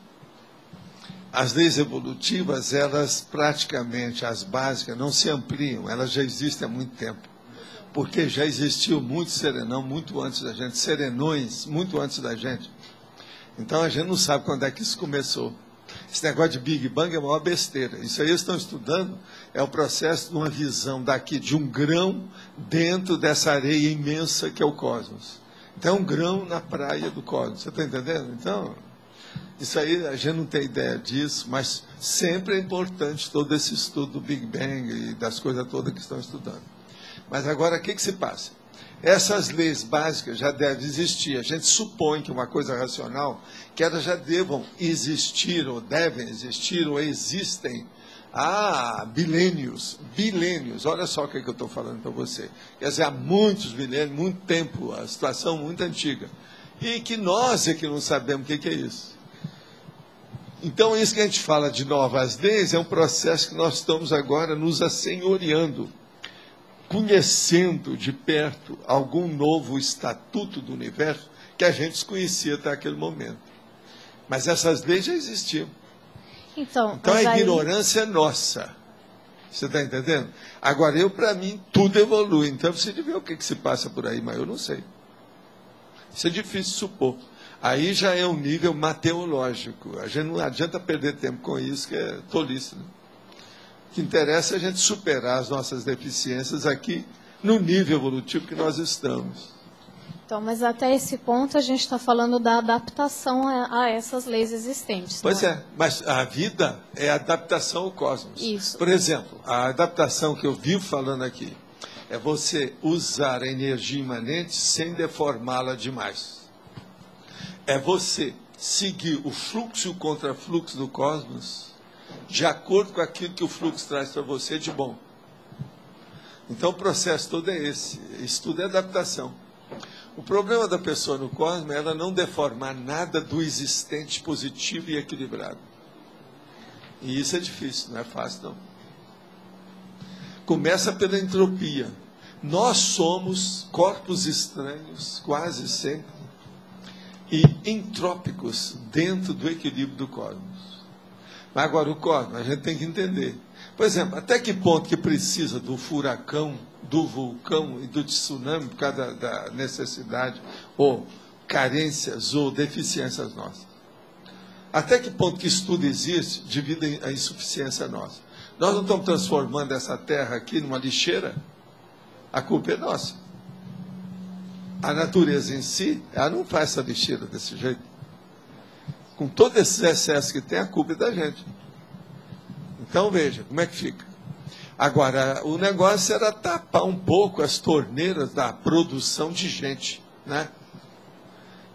As leis evolutivas, elas praticamente, as básicas, não se ampliam, elas já existem há muito tempo. Porque já existiu muito serenão, muito antes da gente, serenões, muito antes da gente. Então, a gente não sabe quando é que isso começou. Esse negócio de Big Bang é uma maior besteira. Isso aí eles estão estudando, é o processo de uma visão daqui, de um grão dentro dessa areia imensa que é o cosmos. Então, é um grão na praia do cosmos. Você está entendendo? Então, isso aí, a gente não tem ideia disso, mas sempre é importante todo esse estudo do Big Bang e das coisas todas que estão estudando. Mas agora, o que se passa? Essas leis básicas já devem existir. A gente supõe que uma coisa racional, que elas já devam existir, ou devem existir, ou existem há bilênios. Bilênios, olha só o que eu estou falando para você. Quer dizer, há muitos bilênios, muito tempo, a situação muito antiga. E que nós é que não sabemos o que é isso. Então, isso que a gente fala de novas leis é um processo que nós estamos agora nos assenhoreando, conhecendo de perto algum novo estatuto do universo que a gente desconhecia até aquele momento. Mas essas leis já existiam. Então A ignorância é nossa. Você está entendendo? Agora, para mim, tudo evolui. Então, você deve ver o que se passa por aí, mas eu não sei. Isso é difícil de supor. Aí já é um nível mateológico. A gente não adianta perder tempo com isso, que é tolice. Né? O que interessa é a gente superar as nossas deficiências aqui no nível evolutivo que nós estamos. Então, mas até esse ponto a gente está falando da adaptação a essas leis existentes. Pois é, mas a vida é adaptação ao cosmos. Isso. Por exemplo, a adaptação que eu vivo falando aqui é você usar a energia imanente sem deformá-la demais. É você seguir o fluxo e o contrafluxo do cosmos de acordo com aquilo que o fluxo traz para você de bom. Então, o processo todo é esse. Isso tudo é adaptação. O problema da pessoa no cosmos é ela não deformar nada do existente positivo e equilibrado. E isso é difícil, não é fácil, não. Começa pela entropia. Nós somos corpos estranhos, quase sempre, e entrópicos dentro do equilíbrio do cosmos. Mas agora, o cosmos, a gente tem que entender. Por exemplo, até que ponto que precisa do furacão, do vulcão e do tsunami por causa da necessidade, ou carências, ou deficiências nossas? Até que ponto que isso tudo existe devido à insuficiência nossa? Nós não estamos transformando essa terra aqui numa lixeira? A culpa é nossa. A natureza em si, ela não faz essa lixeira desse jeito. Com todos esses excessos que tem, a culpa é da gente. Então, veja, como é que fica. Agora, o negócio era tapar um pouco as torneiras da produção de gente, né?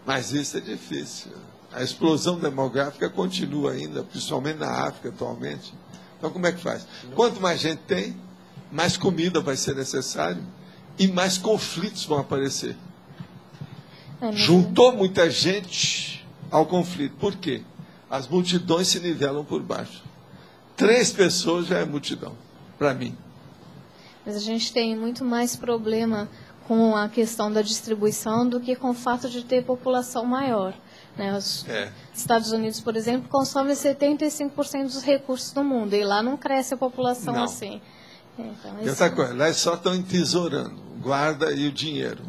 Mas isso é difícil. A explosão demográfica continua ainda, principalmente na África atualmente. Então, como é que faz? Quanto mais gente tem, mais comida vai ser necessário e mais conflitos vão aparecer. Juntou muita gente ao conflito. Por quê? As multidões se nivelam por baixo. 3 pessoas já é multidão, para mim. Mas a gente tem muito mais problema com a questão da distribuição do que com o fato de ter população maior. Né? Os Estados Unidos, por exemplo, consomem 75% dos recursos do mundo, e lá não cresce a população não. assim. Então, e outra coisa, lá só estão entesourando, guarda e o dinheiro.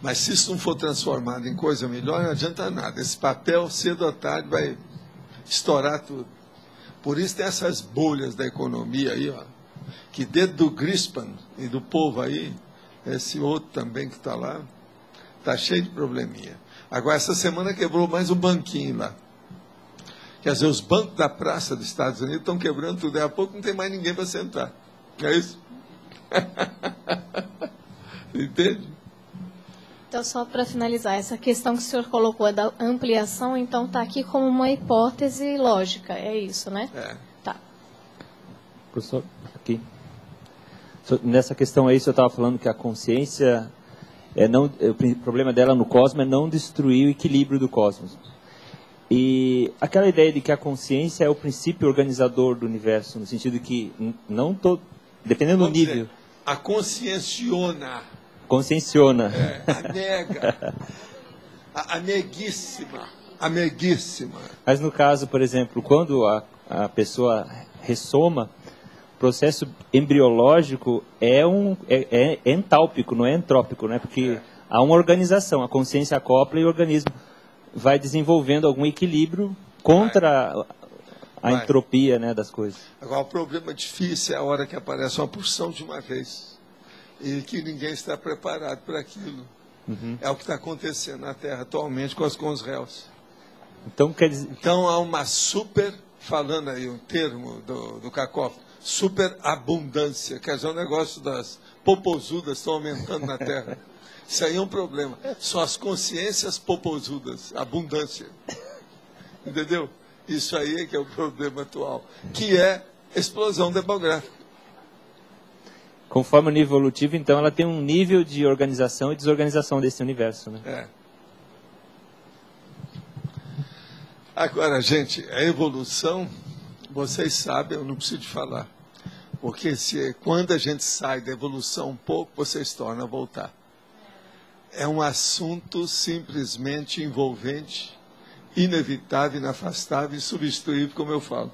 Mas se isso não for transformado em coisa melhor, não adianta nada. Esse papel, cedo ou tarde, vai estourar tudo. Por isso tem essas bolhas da economia aí, ó, que dentro do Grispan e do povo aí, esse outro também que está lá, está cheio de probleminha. Agora, essa semana quebrou mais um banquinho lá. Quer dizer, os bancos da praça dos Estados Unidos estão quebrando tudo. Daqui a pouco não tem mais ninguém para sentar. Não é isso? Entende? Então, só para finalizar, essa questão que o senhor colocou da ampliação, então está aqui como uma hipótese lógica, é isso, né? É. Tá. Professor, aqui. Nessa questão aí, o senhor estava falando que a consciência, o problema dela no cosmos é não destruir o equilíbrio do cosmos. E aquela ideia de que a consciência é o princípio organizador do universo, no sentido que não todo, dependendo do nível. A conscienciona. Conscienciona. A nega. A neguíssima. A neguíssima. Mas no caso, por exemplo, quando a pessoa ressoma, o processo embriológico é entálpico, não é entrópico, né? Porque há uma organização, a consciência acopla e o organismo vai desenvolvendo algum equilíbrio contra a entropia, né, das coisas. Agora, o problema difícil é a hora que aparece uma porção de uma vez e que ninguém está preparado para aquilo. Uhum. É o que está acontecendo na Terra atualmente com os réus. Então, quer dizer... Então, há uma super, falando aí um termo do Cacófato, superabundância, quer dizer, o negócio das popozudas estão aumentando na Terra. Isso aí é um problema. São as consciências popozudas, abundância. Entendeu? Isso aí é que é o problema atual, que é explosão demográfica. Conforme o nível evolutivo, então, ela tem um nível de organização e desorganização desse universo, né? É. Agora, gente, a evolução, vocês sabem, eu não preciso de falar. Porque quando a gente sai da evolução um pouco, vocês tornam a voltar. É um assunto simplesmente envolvente, inevitável, inafastável, insubstituível, como eu falo.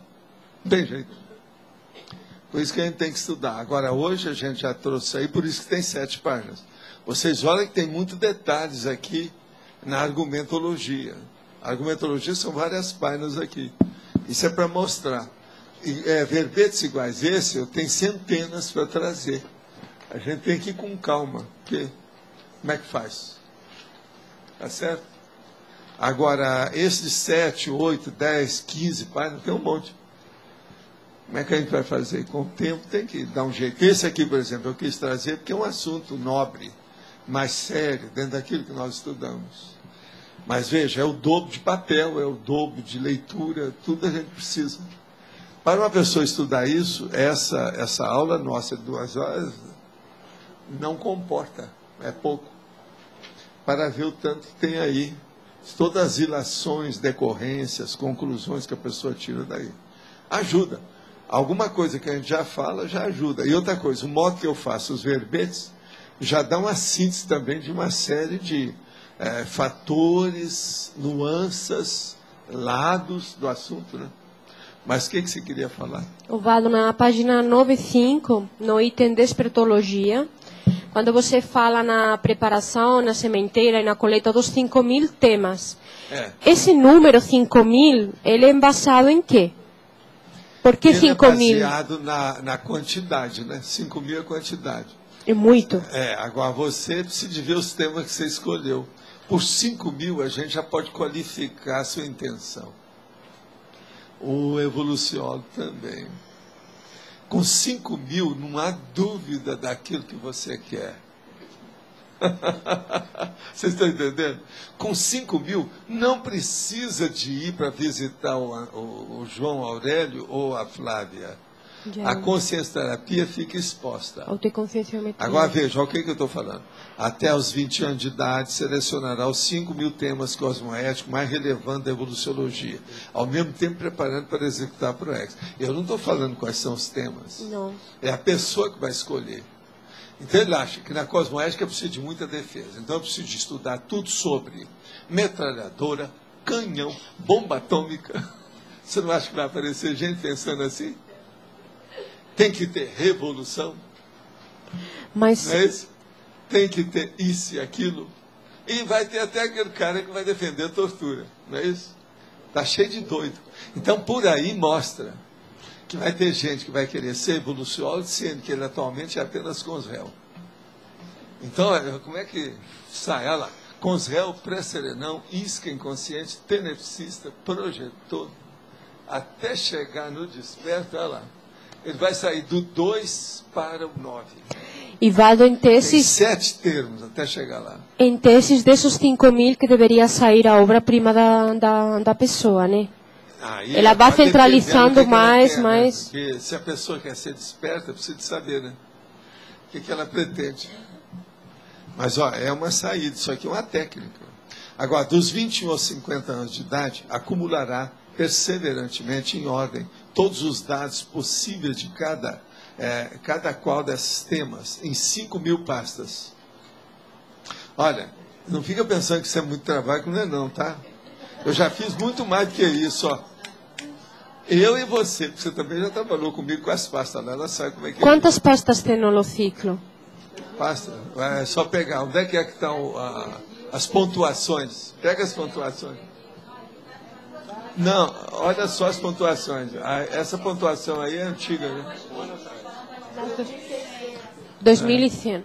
Não tem jeito. Por isso que a gente tem que estudar. Agora, hoje a gente já trouxe aí, por isso que tem 7 páginas. Vocês olhem que tem muitos detalhes aqui na argumentologia. A argumentologia são várias páginas aqui. Isso é para mostrar. E, verbetes iguais esse, eu tenho centenas para trazer. A gente tem que ir com calma, porque... Como é que faz? Tá certo? Agora, esses 7, 8, 10, 15 páginas, tem um monte. Como é que a gente vai fazer? Com o tempo tem que dar um jeito. Esse aqui, por exemplo, eu quis trazer porque é um assunto nobre, mais sério, dentro daquilo que nós estudamos. Mas veja, é o dobro de papel, é o dobro de leitura, tudo a gente precisa. Para uma pessoa estudar isso, essa aula nossa de 2 horas não comporta. É pouco. Para ver o tanto que tem aí. Todas as ilações, decorrências, conclusões que a pessoa tira daí. Ajuda. Alguma coisa que a gente já fala, já ajuda. E outra coisa, o modo que eu faço os verbetes, já dá uma síntese também de uma série de fatores, nuances, lados do assunto, né? Mas o que você queria falar? Eu vado na página 95, no item despertologia. Quando você fala na preparação, na sementeira e na coleta dos 5.000 temas, esse número 5.000, ele é embasado em quê? Por que 5.000? Ele é baseado na quantidade, né? 5.000 é a quantidade. É muito. Agora você precisa ver os temas que você escolheu. Por 5.000 a gente já pode qualificar a sua intenção. O evoluciólogo também. Com 5.000, não há dúvida daquilo que você quer. Vocês estão entendendo? Com 5.000, não precisa de ir para visitar o João Aurélio ou a Flávia. A consciência terapia fica exposta. Agora veja, o que eu estou falando. Até os 20 anos de idade, selecionará os 5.000 temas cosmoéticos mais relevantes da evoluciologia, ao mesmo tempo preparando para executar a ProEx. Eu não estou falando quais são os temas. Não. É a pessoa que vai escolher. Então ele acha que na cosmoética precisa de muita defesa. Então eu preciso de estudar tudo sobre metralhadora, canhão, bomba atômica. Você não acha que vai aparecer gente pensando assim? Tem que ter revolução. Mas... Não é isso? Tem que ter isso e aquilo. E vai ter até aquele cara que vai defender a tortura. Não é isso? Está cheio de doido. Então, por aí mostra que vai ter gente que vai querer ser evoluciólogo, sendo que ele atualmente é apenas consréu. Então, como é que sai? Olha lá. Consréu, pré-serenão, isca inconsciente, tenepsista, projetor, até chegar no desperto, olha lá. Ele vai sair do 2 para o 9. E Valdo, em Tem teses, 7 termos até chegar lá. em teses desses 5.000 que deveria sair a obra-prima da pessoa, né? Aí, Ela vai dependendo centralizando do que ela mais, quer, mais. Né? Porque se a pessoa quer ser desperta, precisa de saber, né? O que ela pretende. Mas, ó, é uma saída, isso aqui é uma técnica. Agora, dos 21 aos 50 anos de idade, acumulará perseverantemente em ordem todos os dados possíveis de cada qual desses temas, em 5.000 pastas. Olha, não fica pensando que isso é muito trabalho, que não é não, tá? Eu já fiz muito mais do que isso, ó. Eu e você, porque você também já trabalhou comigo com as pastas lá, ela sabe como é que é. Quantas pastas tem no holociclo? Pasta, é só pegar. Onde é que estão as pontuações? Pega as pontuações. Não, olha só as pontuações. Essa pontuação aí é antiga, né? 2.100.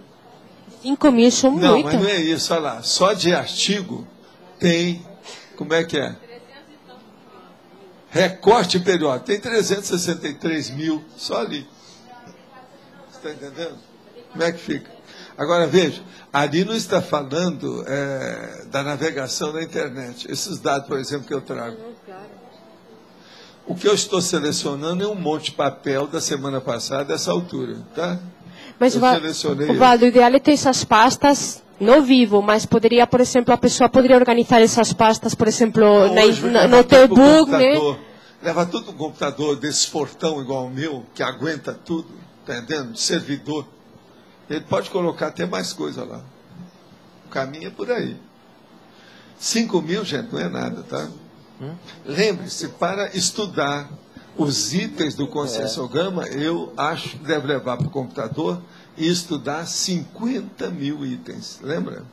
5.000 são Não, muitas. mas não é isso, olha lá. Só de artigo tem, como é que é? Recorte periódico. Tem 363.000 só ali. Você está entendendo? Como é que fica? Agora, veja, ali não está falando da navegação na internet. Esses dados, por exemplo, que eu trago. O que eu estou selecionando é um monte de papel da semana passada, dessa altura, tá? Mas eu selecionei. O ideal é ter essas pastas no vivo, mas poderia, por exemplo, a pessoa poderia organizar essas pastas, por exemplo, no notebook, né? Leva tudo no computador desse fortão igual o meu, que aguenta tudo, tá entendendo? De servidor. Ele pode colocar até mais coisa lá. O caminho é por aí. 5.000, gente, não é nada, tá? Lembre-se, para estudar os itens do Conscienciograma, eu acho que deve levar para o computador e estudar 50.000 itens. Lembra?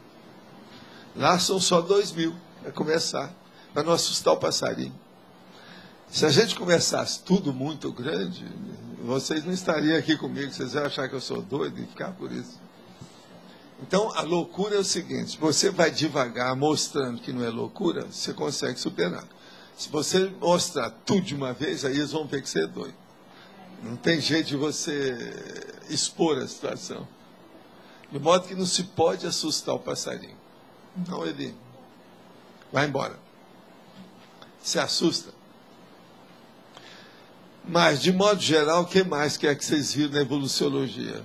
Lá são só 2.000. É começar, para não assustar o passarinho. Se a gente começasse tudo muito grande, vocês não estariam aqui comigo, vocês iam achar que eu sou doido e ficar por isso. Então, a loucura é o seguinte, você vai devagar mostrando que não é loucura, você consegue superar. Se você mostrar tudo de uma vez, aí eles vão ver que você é doido. Não tem jeito de você expor a situação. De modo que não se pode assustar o passarinho. Então, ele vai embora. Se assusta. Mas, de modo geral, o que mais que é que vocês viram na evoluciologia?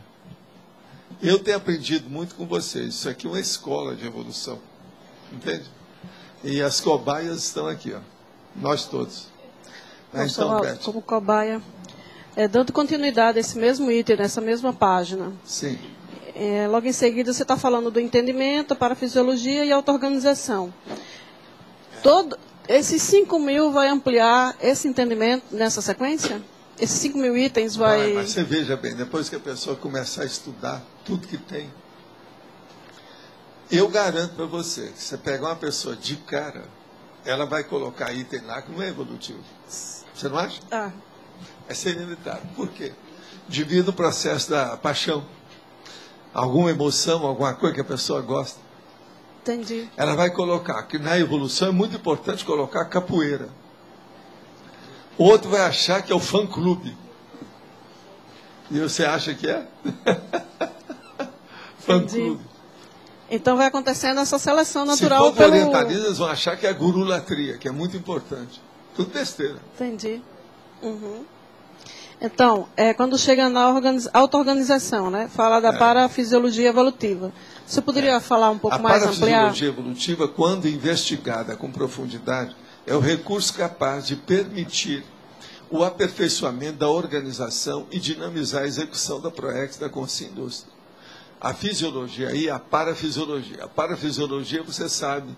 Eu tenho aprendido muito com vocês. Isso aqui é uma escola de evolução. Entende? E as cobaias estão aqui, ó. Nós todos. Então, Beth. Como cobaia, dando continuidade a esse mesmo item, nessa mesma página. Sim. Logo em seguida, você está falando do entendimento, parafisiologia e auto-organização. Esses 5.000 vai ampliar esse entendimento nessa sequência? Esses 5.000 itens vai... Mas você veja bem, depois que a pessoa começar a estudar tudo que tem, eu garanto para você, que você pegar uma pessoa de cara, ela vai colocar item lá que não é evolutivo. Você não acha? Ah. É ser inevitável. Por quê? Devido ao processo da paixão. Alguma emoção, alguma coisa que a pessoa gosta. Entendi. Ela vai colocar, que na evolução é muito importante colocar capoeira. O outro vai achar que é o fã-clube. E você acha que é? Fã-clube. Então vai acontecendo essa seleção natural. Se for pelo orientalismo, eles vão achar que é gurulatria, que é muito importante. Tudo besteira. Entendi. Uhum. Então, quando chega na auto-organização, né? Fala da parafisiologia evolutiva. Você poderia falar um pouco mais, ampliar? A parafisiologia evolutiva, quando investigada com profundidade, é o recurso capaz de permitir o aperfeiçoamento da organização e dinamizar a execução da PROEX da Consciência Indústria. A fisiologia e a parafisiologia. A parafisiologia, você sabe,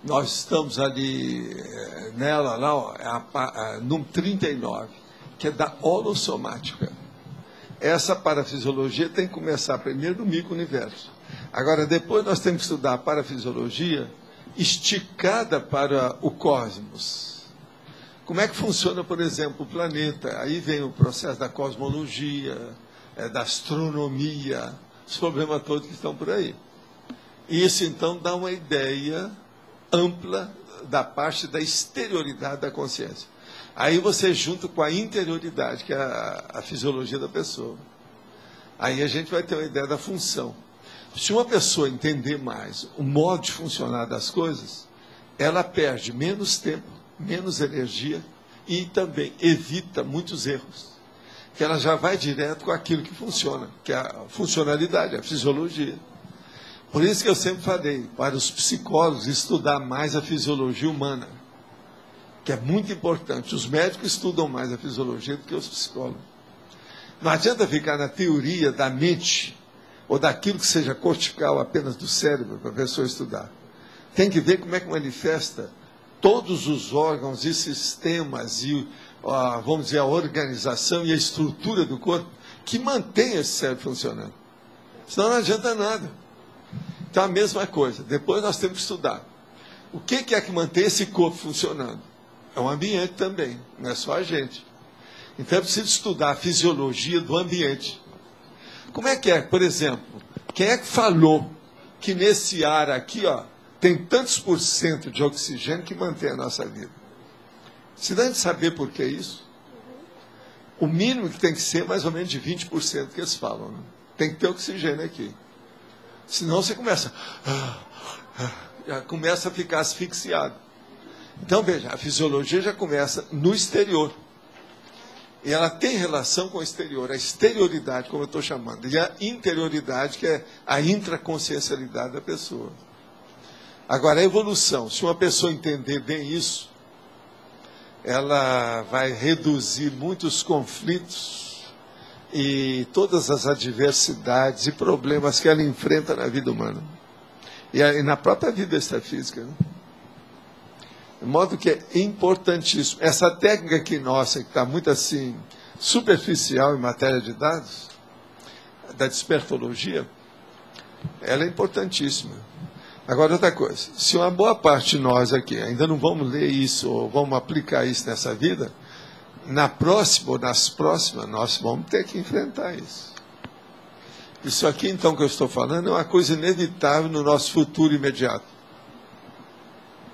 nós estamos ali nela, lá, ó, no 39, que é da holossomática. Essa parafisiologia tem que começar primeiro no micro-universo. Agora, depois nós temos que estudar a parafisiologia esticada para o cosmos. Como é que funciona, por exemplo, o planeta? Aí vem o processo da cosmologia, da astronomia, os problemas todos que estão por aí. E isso, então, dá uma ideia ampla da parte da exterioridade da consciência. Aí você junta com a interioridade, que é a fisiologia da pessoa. Aí a gente vai ter uma ideia da função. Se uma pessoa entender mais o modo de funcionar das coisas, ela perde menos tempo, menos energia e também evita muitos erros. Que ela já vai direto com aquilo que funciona, que é a funcionalidade, a fisiologia. Por isso que eu sempre falei para os psicólogos estudar mais a fisiologia humana, que é muito importante. Os médicos estudam mais a fisiologia do que os psicólogos. Não adianta ficar na teoria da mente ou daquilo que seja cortical apenas do cérebro para a pessoa estudar. Tem que ver como é que manifesta todos os órgãos e sistemas e, vamos dizer, a organização e a estrutura do corpo que mantém esse cérebro funcionando. Senão não adianta nada. Então, a mesma coisa. Depois nós temos que estudar. O que é que mantém esse corpo funcionando? É o ambiente também, não é só a gente. Então, é preciso estudar a fisiologia do ambiente. Como é que é, por exemplo, quem é que falou que nesse ar aqui, tem tantos por cento de oxigênio que mantém a nossa vida? Se dá de saber por que isso? O mínimo que tem que ser mais ou menos de 20% que eles falam. Né? Tem que ter oxigênio aqui. Senão você começa a ficar asfixiado. Então, veja, a fisiologia já começa no exterior. E ela tem relação com o exterior, a exterioridade, como eu estou chamando, e a interioridade, que é a intraconsciencialidade da pessoa. Agora, a evolução, se uma pessoa entender bem isso, ela vai reduzir muitos conflitos e todas as adversidades e problemas que ela enfrenta na vida humana. E na própria vida extrafísica, né? De modo que é importantíssimo. Essa técnica aqui nossa, que está muito assim, superficial em matéria de dados, da despertologia, ela é importantíssima. Agora, outra coisa, se uma boa parte de nós aqui ainda não vamos ler isso, ou vamos aplicar isso nessa vida, na próxima ou nas próximas, nós vamos ter que enfrentar isso. Isso aqui, então, que eu estou falando, é uma coisa inevitável no nosso futuro imediato.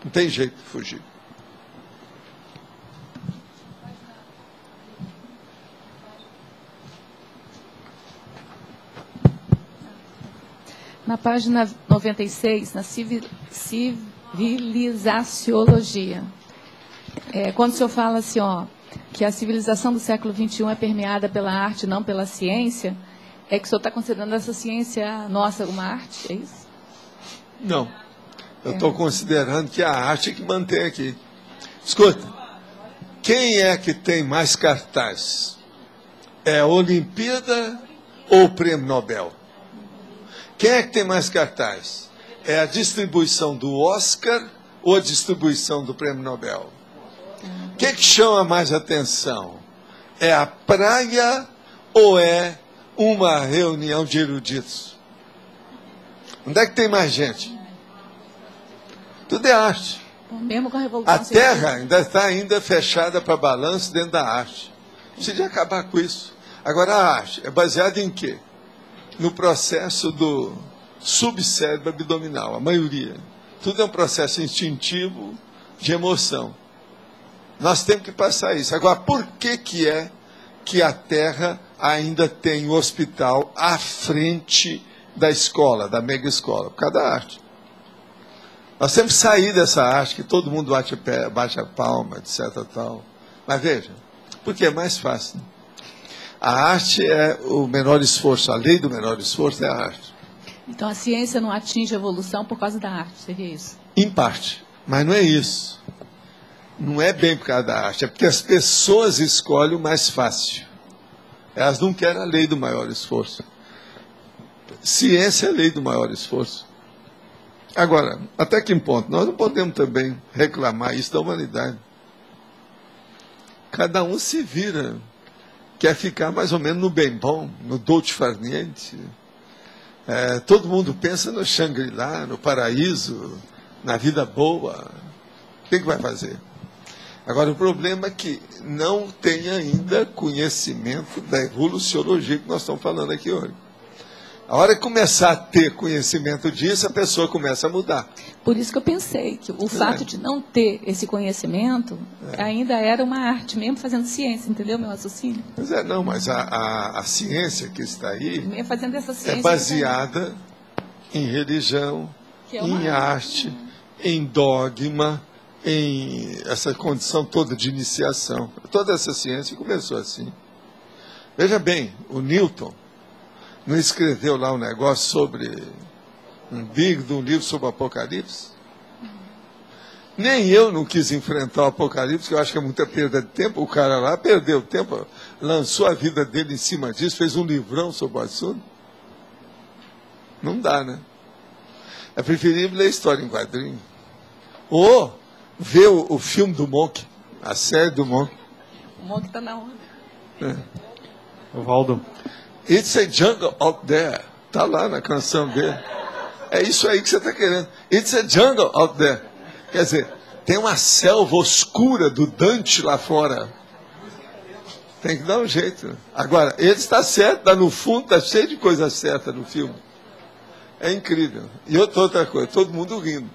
Não tem jeito de fugir. Na página 96, na civilizaciologia, quando o senhor fala assim, que a civilização do século XXI é permeada pela arte, não pela ciência, é que o senhor está considerando essa ciência nossa uma arte, é isso? Não. Eu estou considerando que é a arte que mantém aqui. Escuta, quem é que tem mais cartaz? É a Olimpíada ou o Prêmio Nobel? Quem é que tem mais cartaz? É a distribuição do Oscar ou a distribuição do Prêmio Nobel? O que chama mais atenção? É a praia ou é uma reunião de eruditos? Onde é que tem mais gente? Tudo é arte. Mesmo com a Revolução A Terra ainda está fechada para balanço dentro da arte. Precisa acabar com isso. Agora, a arte é baseada em quê? No processo do subcérebro abdominal, a maioria. Tudo é um processo instintivo de emoção. Nós temos que passar isso. Agora, por que é que a Terra ainda tem o hospital à frente da escola, da mega escola? Por causa da arte. Nós temos que sair dessa arte que todo mundo bate a palma, etc. Tal. Mas veja, porque é mais fácil. A arte é o menor esforço, a lei do menor esforço é a arte. Então a ciência não atinge a evolução por causa da arte, seria isso? Em parte, mas não é isso. Não é bem por causa da arte, é porque as pessoas escolhem o mais fácil. Elas não querem a lei do maior esforço. Ciência é a lei do maior esforço. Agora, até que ponto? Nós não podemos também reclamar isso da humanidade. Cada um se vira. Quer ficar mais ou menos no bem bom, no dolce far niente. Todo mundo pensa no Shangri-La, no paraíso, na vida boa. O que vai fazer? Agora, o problema é que não tem ainda conhecimento da evoluciologia que nós estamos falando aqui hoje. A hora que começar a ter conhecimento disso, a pessoa começa a mudar. Por isso que eu pensei que o fato de não ter esse conhecimento ainda era uma arte, mesmo fazendo ciência, entendeu, meu raciocínio? Pois é, não, mas a ciência que está aí fazendo essa ciência é baseada em religião, em arte, em dogma, em essa condição toda de iniciação. Toda essa ciência começou assim. Veja bem, o Newton não escreveu lá um negócio sobre um livro sobre o Apocalipse? Nem eu não quis enfrentar o Apocalipse, que eu acho que é muita perda de tempo. O cara lá perdeu tempo, lançou a vida dele em cima disso, fez um livrão sobre o assunto. Não dá, né? É preferível ler história em quadrinho. Ou ver o filme do Monk, a série do Monk. O Monk está na onda. Valdo. It's a jungle out there. Está lá na canção dele. É isso aí que você está querendo. It's a jungle out there. Quer dizer, tem uma selva oscura do Dante lá fora. Tem que dar um jeito. Agora, ele está certo, está no fundo, está cheio de coisa certa no filme. É incrível. E outra coisa, todo mundo rindo.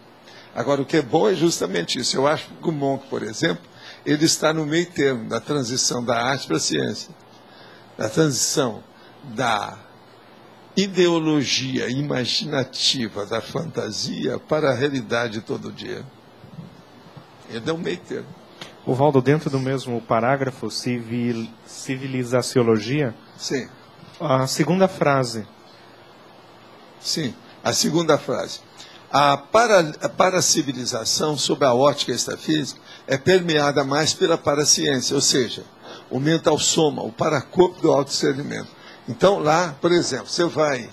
Agora, o que é bom é justamente isso. Eu acho que o Monk, por exemplo, ele está no meio termo da transição da arte para a ciência. Da transição da ideologia imaginativa, da fantasia, para a realidade todo dia. Ele é um meio termo. O Valdo, dentro do mesmo parágrafo, civilizaciologia, sim. A segunda frase. Sim, a segunda frase. A paracivilização, sob a ótica extrafísica, é permeada mais pela paraciência, ou seja, o mental soma, o paracorpo do autodiscernimento. Então, lá, por exemplo, você vai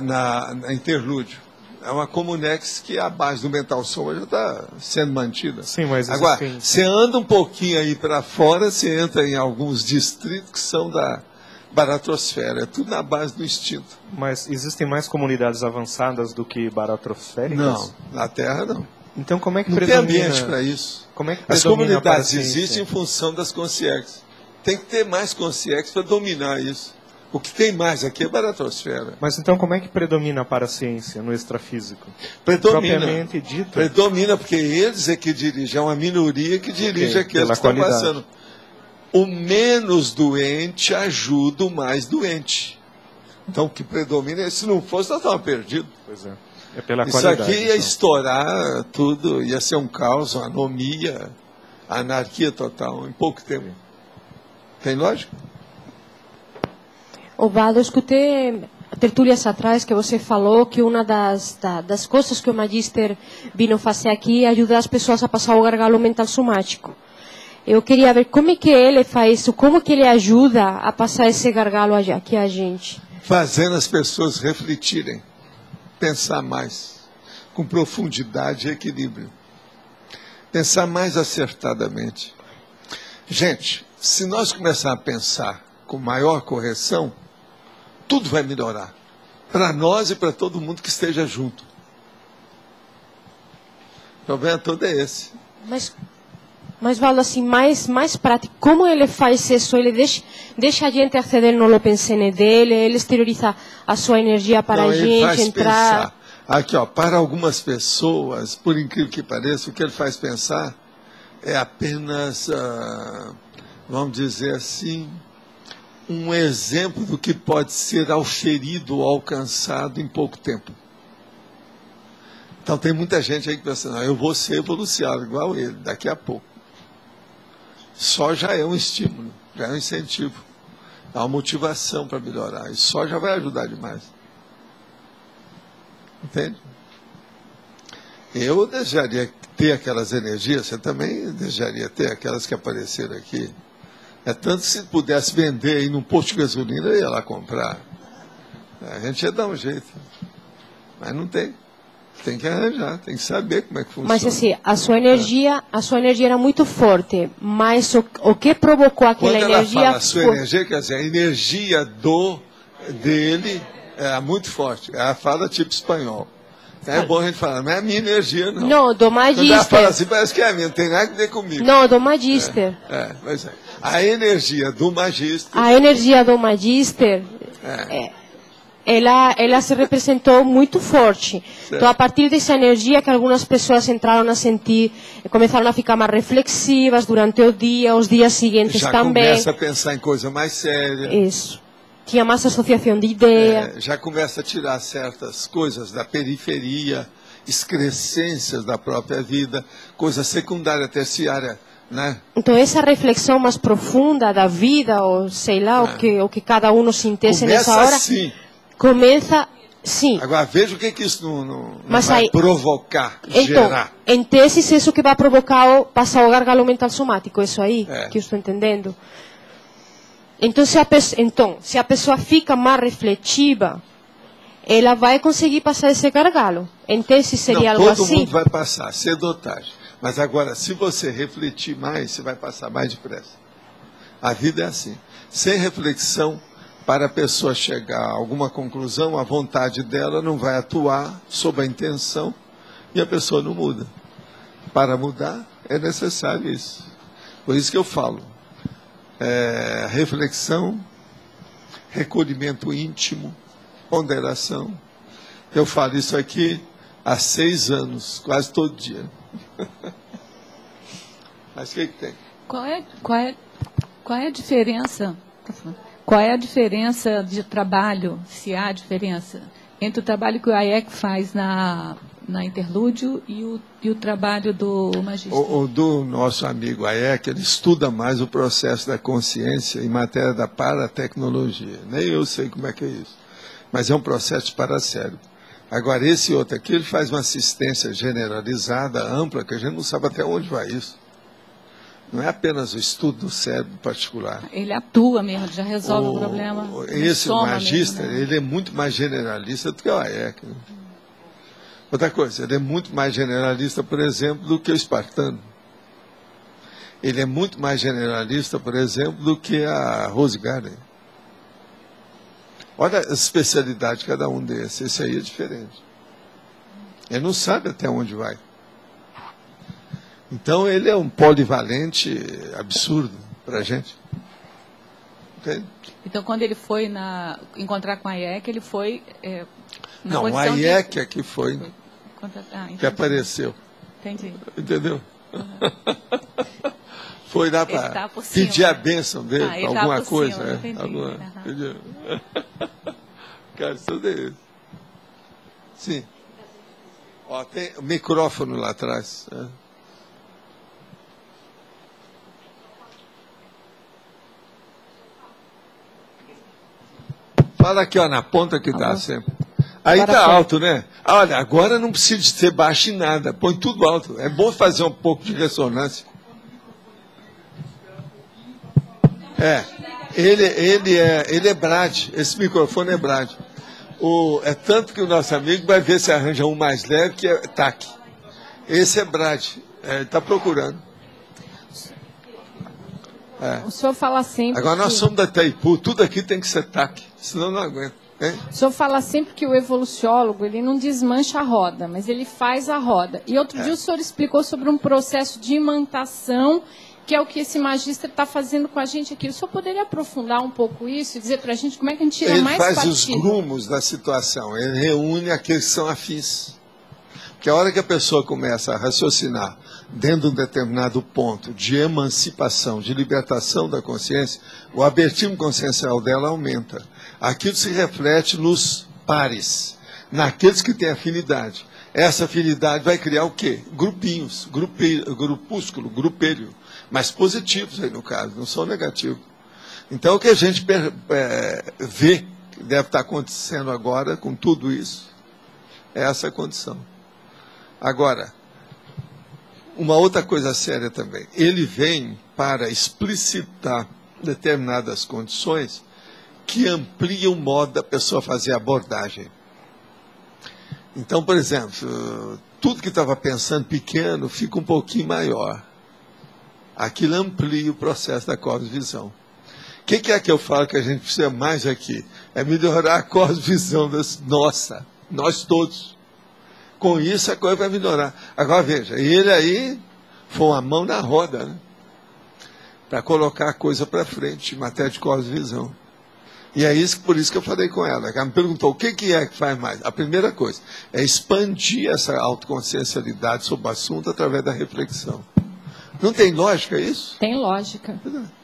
na Interlúdio, é uma Comunex que a base do mental soma já está sendo mantida. Sim, mas agora, você anda um pouquinho aí para fora, você entra em alguns distritos que são da baratrosfera, é tudo na base do instinto. Mas existem mais comunidades avançadas do que baratrosféricas? Não, na Terra não. Então como é que não predomina? Tem ambiente para isso. Como é que as comunidades existem em função das consciências. Tem que ter mais consciências para dominar isso. O que tem mais aqui é baratrosfera. Mas então como é que predomina para a ciência no extrafísico? Predomina. Propriamente dito? Predomina porque eles é que dirigem, é uma minoria que dirige aqueles que estão passando. O menos doente ajuda o mais doente. Então o que predomina é, se não fosse, nós estávamos perdidos. Pois é. É pela isso qualidade. Isso aqui ia estourar tudo, ia ser um caos, uma anomia, anarquia total, em pouco tempo. Tem lógica? Valdo, eu escutei tertúlias atrás que você falou que uma das coisas que o Magister vino fazer aqui é ajudar as pessoas a passar o gargalo mental somático. Eu queria ver como é que ele faz isso, como que ele ajuda a passar esse gargalo aqui a gente. Fazendo as pessoas refletirem, pensar mais, com profundidade e equilíbrio. Pensar mais acertadamente. Gente, se nós começarmos a pensar com maior correção, tudo vai melhorar. Para nós e para todo mundo que esteja junto. O problema todo é esse. Mas Valdo, assim, mais prático, como ele faz isso? Ele deixa a gente aceder no pensene dele, ele exterioriza a sua energia para a gente faz entrar. Pensar. Aqui, ó, para algumas pessoas, por incrível que pareça, o que ele faz pensar é apenas, vamos dizer assim, um exemplo do que pode ser auferido ou alcançado em pouco tempo. Então tem muita gente aí que pensa, não, eu vou ser evolucionado igual ele, daqui a pouco. Só já é um estímulo, já é um incentivo, é uma motivação para melhorar, e só já vai ajudar demais. Entende? Eu desejaria ter aquelas energias, você também desejaria ter aquelas que apareceram aqui. É tanto que se pudesse vender aí num posto de gasolina, eu ia lá comprar. A gente ia dar um jeito. Mas não tem. Tem que arranjar, tem que saber como é que funciona. Mas assim, a sua energia era muito forte, mas o que provocou aquela energia... Quando ela fala a sua energia, quer dizer, a energia dele é muito forte. Ela fala tipo espanhol. É bom a gente falar, não é a minha energia, não. Não, do Magister. Quando ela fala assim, parece que é a minha, não tem nada a ver comigo. Não, do Magister. Mas a energia do Magister... A energia do Magister, ela se representou muito forte. Certo. Então, a partir dessa energia que algumas pessoas entraram a sentir, começaram a ficar mais reflexivas durante o dia, os dias seguintes já também. Já começa a pensar em coisa mais séria. Isso. Tinha mais associação de ideia. Já começa a tirar certas coisas da periferia, excrescências da própria vida, coisa secundária, terciária, né? Então, essa reflexão mais profunda da vida, ou sei lá, o que cada um sintesse nessa hora, assim. Começa, sim. Agora, veja o que isso não vai provocar, então, gerar. Em tese, isso que vai provocar passar o gargalo mental somático, isso aí, que eu estou entendendo. Então, se a pessoa fica mais reflexiva, ela vai conseguir passar esse gargalo. Em tese, seria algo assim? Todo mundo vai passar, cedo ou tarde. Mas agora, se você refletir mais, você vai passar mais depressa. A vida é assim. Sem reflexão, para a pessoa chegar a alguma conclusão, a vontade dela não vai atuar sob a intenção e a pessoa não muda. Para mudar, é necessário isso. Por isso que eu falo. Reflexão, recolhimento íntimo, ponderação. Eu falo isso aqui há 6 anos, quase todo dia. Mas o que tem? Qual é a diferença? Qual é a diferença de trabalho, se há diferença, entre o trabalho que o Hayek faz na Interlúdio e o trabalho do Magister? O do nosso amigo Hayek, ele estuda mais o processo da consciência em matéria da paratecnologia. Nem eu sei como é que é isso. Mas é um processo de paracérebro. Agora, esse outro aqui, ele faz uma assistência generalizada, ampla, que a gente não sabe até onde vai isso. Não é apenas o estudo do cérebro particular. Ele atua mesmo, já resolve o problema. Esse Magister, mesmo, né? Ele é muito mais generalista do que o Hayek. Né? Outra coisa, ele é muito mais generalista, por exemplo, do que o espartano. Ele é muito mais generalista, por exemplo, do que a Rose Gardner. Olha a especialidade de cada um desses. Esse aí é diferente. Ele não sabe até onde vai. Então, ele é um polivalente absurdo para a gente. Entende? Então, quando ele foi encontrar com a Hayek, ele foi... não, o Hayek é que foi que apareceu. Entendi. Entendeu? Uhum. Foi lá para pedir a bênção dele, para alguma coisa. Cima, entendi. Entendeu? Cara, tudo é isso. Sim. Ó, tem o micrófono lá atrás. Fala aqui, ó, na ponta que dá sempre. Aí está alto, né? Olha, agora não precisa ser baixo em nada. Põe tudo alto. É bom fazer um pouco de ressonância. Ele é Brad. Esse microfone é Brad. É tanto que o nosso amigo vai ver se arranja um mais leve, que é TAC. Esse é Brad. Ele está procurando. O senhor fala sempre... Agora nós somos da Itaipu, tudo aqui tem que ser TAC, senão não aguenta. Hein? O senhor fala sempre que o evoluciólogo, ele não desmancha a roda, mas ele faz a roda. E outro dia o senhor explicou sobre um processo de imantação, que é o que esse Magister está fazendo com a gente aqui. O senhor poderia aprofundar um pouco isso e dizer para a gente como é que a gente tira mais partido? Ele faz os grumos da situação, ele reúne aqueles que são afins. Porque a hora que a pessoa começa a raciocinar dentro de um determinado ponto de emancipação, de libertação da consciência, o abertismo consciencial dela aumenta. Aquilo se reflete nos pares, naqueles que têm afinidade. Essa afinidade vai criar o quê? Grupinhos, grupúsculo, grupelho, mas positivos aí no caso, não são negativos. Então o que a gente vê que deve estar acontecendo agora com tudo isso, é essa condição. Agora, uma outra coisa séria também. Ele vem para explicitar determinadas condições que ampliam o modo da pessoa fazer a abordagem. Então, por exemplo, tudo que estava pensando pequeno fica um pouquinho maior. Aquilo amplia o processo da cosmovisão. O que é que eu falo que a gente precisa mais aqui? É melhorar a cosmovisão nossa, nós todos. Com isso a coisa vai melhorar. Agora veja, ele aí foi uma mão na roda, né? Para colocar a coisa para frente, em matéria de cosmovisão. E é isso, por isso que eu falei com ela. Ela me perguntou o que é que faz mais. A primeira coisa é expandir essa autoconsciencialidade sobre o assunto através da reflexão. Não tem lógica isso? Tem lógica.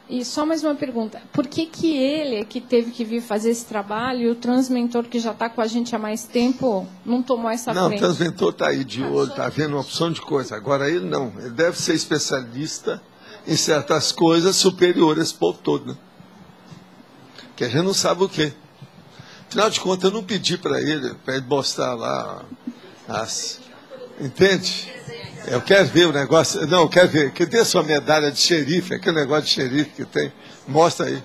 E só mais uma pergunta. Por que ele, que teve que vir fazer esse trabalho, e o transmentor, que já está com a gente há mais tempo, não tomou essa frente? Não, o transmentor está aí de olho, está vendo uma opção de coisa. Agora ele não. Ele deve ser especialista em certas coisas superiores a esse povo todo, né? Que a gente não sabe o quê. Afinal de contas, eu não pedi para ele mostrar lá as... Entende? Eu quero ver o negócio... Não, eu quero ver. Que tem a sua medalha de xerife, aquele negócio de xerife que tem. Mostra aí.